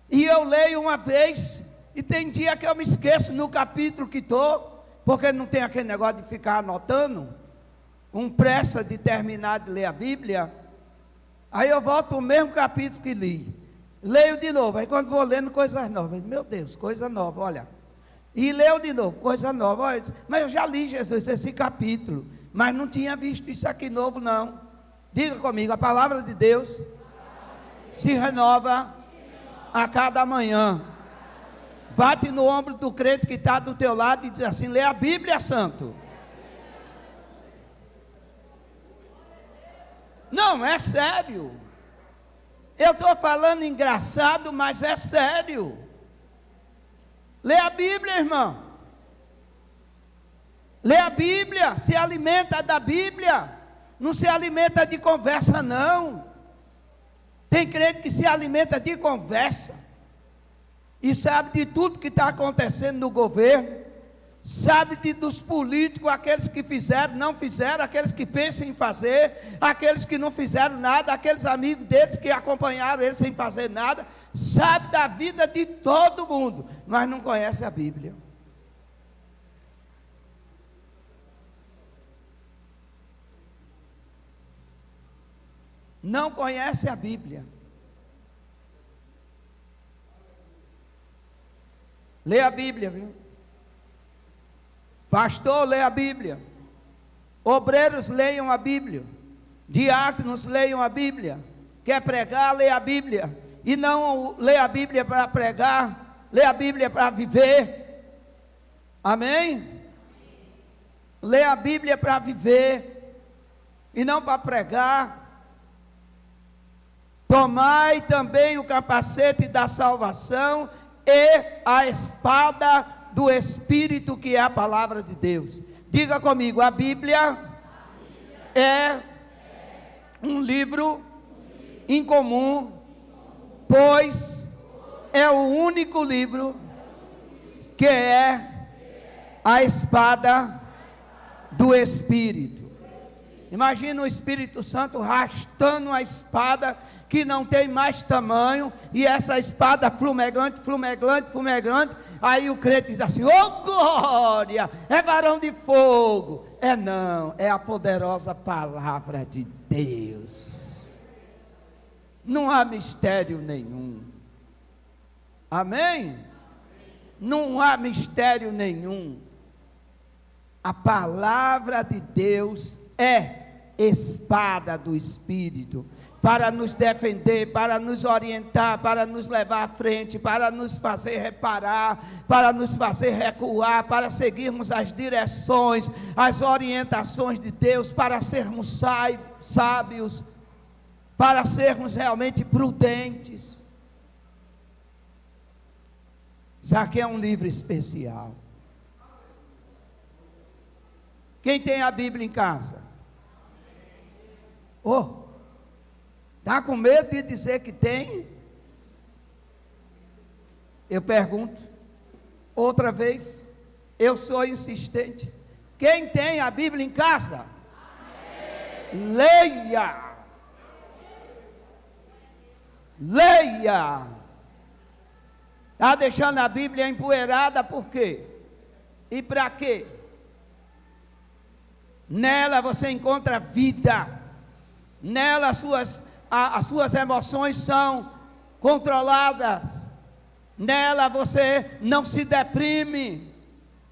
E eu leio uma vez, e tem dia que eu me esqueço no capítulo que estou, porque não tem aquele negócio de ficar anotando, com pressa de terminar de ler a Bíblia. Aí eu volto para o mesmo capítulo que li, leio de novo. Aí quando vou lendo coisas novas, meu Deus, coisa nova, olha. E leio de novo, coisa nova, olha. Mas eu já li, Jesus, esse capítulo, mas não tinha visto isso aqui novo, não. Diga comigo: a palavra de Deus se renova a cada manhã. Bate no ombro do crente que está do teu lado e diz assim: lê a Bíblia, santo. Não, é sério. Eu estou falando engraçado, mas é sério. Lê a Bíblia, irmão. Lê a Bíblia, se alimenta da Bíblia. Não se alimenta de conversa, não. Tem crente que se alimenta de conversa e sabe de tudo que está acontecendo no governo, sabe dos políticos, aqueles que fizeram, não fizeram, aqueles que pensam em fazer, aqueles que não fizeram nada, aqueles amigos deles que acompanharam eles sem fazer nada, sabe da vida de todo mundo, mas não conhece a Bíblia. Não conhece a Bíblia. Lê a Bíblia, viu? Pastor, lê a Bíblia. Obreiros, leiam a Bíblia. Diáconos, leiam a Bíblia. Quer pregar, lê a Bíblia. e não lê a Bíblia para pregar, lê a Bíblia para viver. Amém? Lê a Bíblia para viver e não para pregar. Tomai também o capacete da salvação e a espada do Espírito, que é a palavra de Deus. Diga comigo, a Bíblia é um livro incomum, pois é o único livro que é a espada do Espírito. Imagina o Espírito Santo arrastando a espada que não tem mais tamanho, e essa espada flumegante, aí o crente diz assim: oh glória, é varão de fogo. Não, é a poderosa palavra de Deus. Não há mistério nenhum. Amém? Não há mistério nenhum. A palavra de Deus é espada do Espírito, para nos defender, para nos orientar, para nos levar à frente, para nos fazer reparar, para nos fazer recuar, para seguirmos as direções, as orientações de Deus, para sermos sábios, para sermos realmente prudentes. Isso aqui é um livro especial. Quem tem a Bíblia em casa? Está com medo de dizer que tem? Eu pergunto, outra vez, eu sou insistente. Quem tem a Bíblia em casa? Amém. Leia! Leia! Está deixando a Bíblia empoeirada por quê? E para quê? Nela você encontra vida. Nela as suas emoções são controladas. Nela você não se deprime.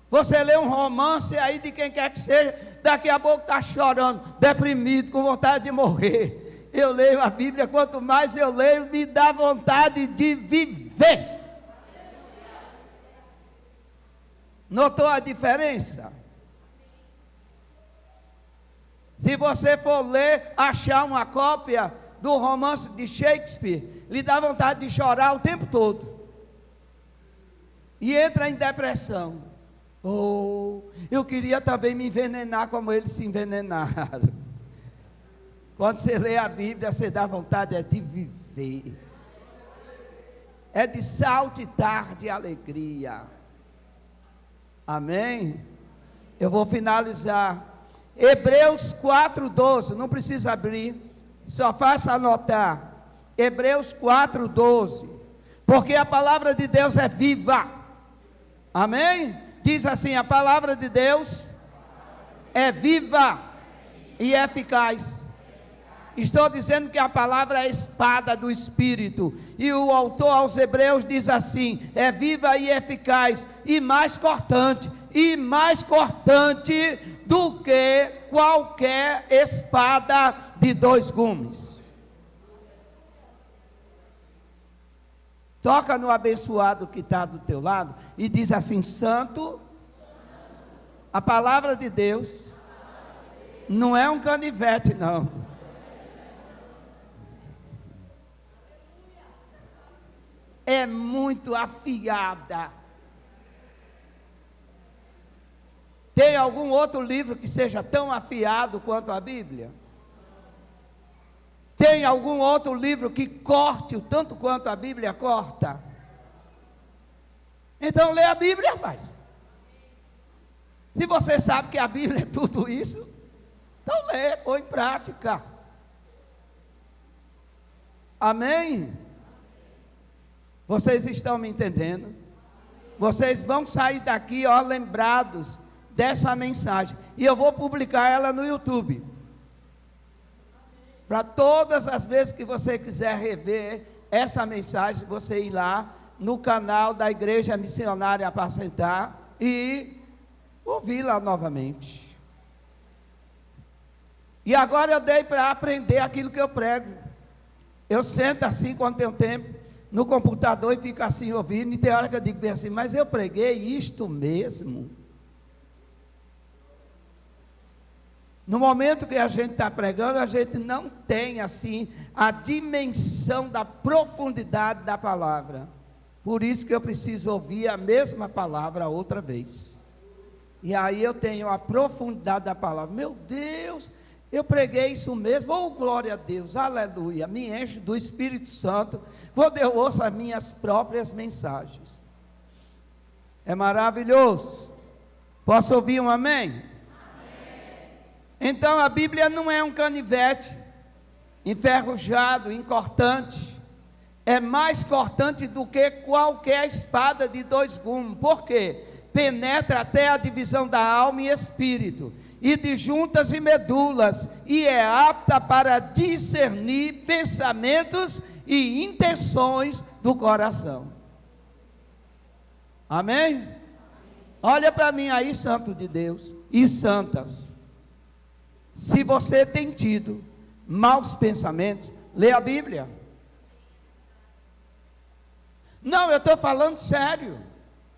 Você lê um romance aí de quem quer que seja, daqui a pouco está chorando, deprimido, com vontade de morrer. Eu leio a Bíblia, quanto mais eu leio, me dá vontade de viver. Notou a diferença? Se você for ler, achar uma cópia do romance de Shakespeare, lhe dá vontade de chorar o tempo todo. E entra em depressão. Eu queria também me envenenar como eles se envenenaram. Quando você lê a Bíblia, você dá vontade de viver. É de saltitar de alegria. Amém? Eu vou finalizar. Hebreus 4:12, não precisa abrir, só faça anotar. Hebreus 4:12, porque a palavra de Deus é viva. Amém? Diz assim: a palavra de Deus é viva e eficaz. Estou dizendo que a palavra é a espada do Espírito, e o autor aos Hebreus diz assim: é viva e eficaz, e mais cortante do que qualquer espada de 2 gumes. Toca no abençoado que está do teu lado e diz assim: santo, a palavra de Deus não é um canivete, não. É muito afiada. Tem algum outro livro que seja tão afiado quanto a Bíblia? Tem algum outro livro que corte o tanto quanto a Bíblia corta? Então lê a Bíblia, rapaz. Se você sabe que a Bíblia é tudo isso, então lê, põe em prática. Amém? Vocês estão me entendendo? Vocês vão sair daqui, lembrados dessa mensagem, e eu vou publicar ela no YouTube, para todas as vezes que você quiser rever essa mensagem, você ir lá no canal da Igreja Missionária Apacentar e ouvi-la novamente. E agora eu dei para aprender aquilo que eu prego. Eu sento assim quando tenho tempo, no computador e fico assim ouvindo, e tem hora que eu digo bem assim, mas eu preguei isto mesmo. No momento que a gente está pregando, a gente não tem assim a dimensão da profundidade da palavra. Por isso que eu preciso ouvir a mesma palavra outra vez. E aí eu tenho a profundidade da palavra. Meu Deus, eu preguei isso mesmo. Oh, glória a Deus, aleluia. Me enche do Espírito Santo quando eu ouço as minhas próprias mensagens. É maravilhoso. Posso ouvir um amém? Amém. Então a Bíblia não é um canivete enferrujado, incortante. É mais cortante do que qualquer espada de 2 gumes. Por quê? Penetra até a divisão da alma e espírito, e de juntas e medulas, e é apta para discernir pensamentos e intenções do coração. Amém? Olha para mim aí, santo de Deus e santas. Se você tem tido maus pensamentos, lê a Bíblia. Não, eu estou falando sério.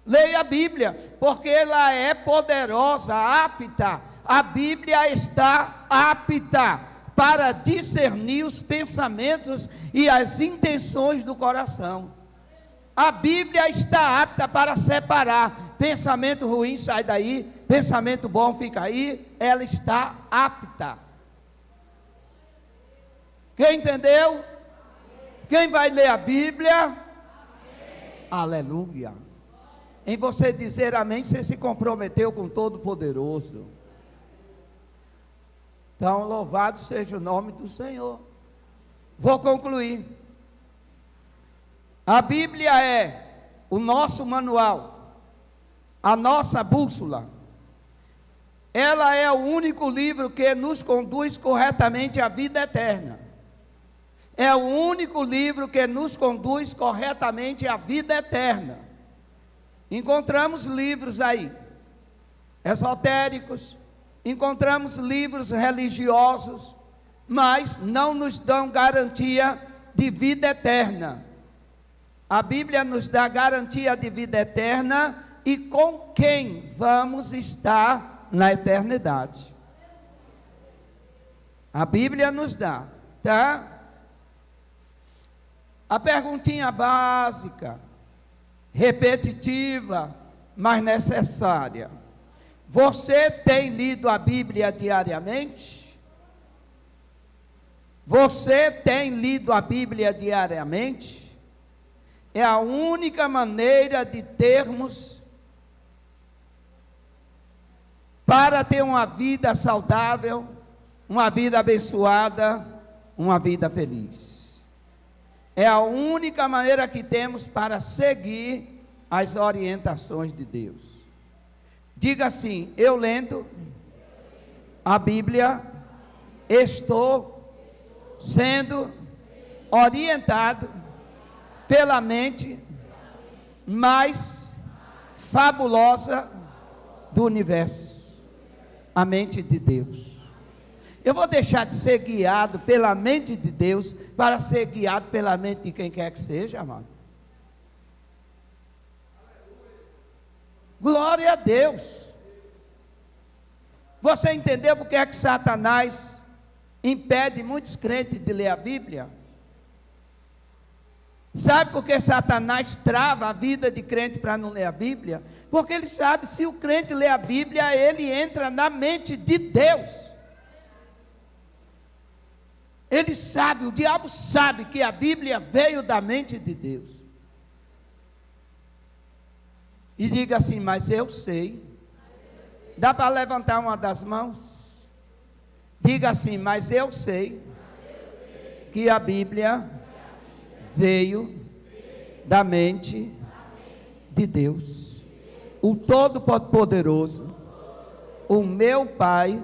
Leia a Bíblia, porque ela é poderosa, apta. A Bíblia está apta para discernir os pensamentos e as intenções do coração. A Bíblia está apta para separar. Pensamento ruim sai daí, pensamento bom fica aí. Ela está apta. Quem entendeu? Quem vai ler a Bíblia? Aleluia. Em você dizer amém, você se comprometeu com o Todo-Poderoso. Então, louvado seja o nome do Senhor. Vou concluir. A Bíblia é o nosso manual, a nossa bússola. Ela é o único livro que nos conduz corretamente à vida eterna. É o único livro que nos conduz corretamente à vida eterna. Encontramos livros aí, esotéricos, encontramos livros religiosos, mas não nos dão garantia de vida eterna. A Bíblia nos dá garantia de vida eterna e com quem vamos estar na eternidade. A Bíblia nos dá, tá? A perguntinha básica, repetitiva, mas necessária. Você tem lido a Bíblia diariamente? Você tem lido a Bíblia diariamente? É a única maneira de termos para ter uma vida saudável, uma vida abençoada, uma vida feliz. É a única maneira que temos para seguir as orientações de Deus. Diga assim: eu lendo a Bíblia, estou sendo orientado pela mente mais fabulosa do universo, a mente de Deus. Eu vou deixar de ser guiado pela mente de Deus para ser guiado pela mente de quem quer que seja, amado. Glória a Deus. Você entendeu porque é que Satanás impede muitos crentes de ler a Bíblia? Sabe por que Satanás trava a vida de crente para não ler a Bíblia? Porque ele sabe, se o crente lê a Bíblia, ele entra na mente de Deus. Ele sabe, o diabo sabe que a Bíblia veio da mente de Deus. E diga assim: mas eu sei. Dá para levantar uma das mãos? Diga assim: mas eu sei que a Bíblia veio da mente de Deus, o Todo-Poderoso, o meu Pai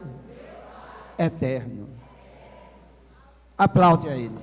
eterno. Aplaude a Ele.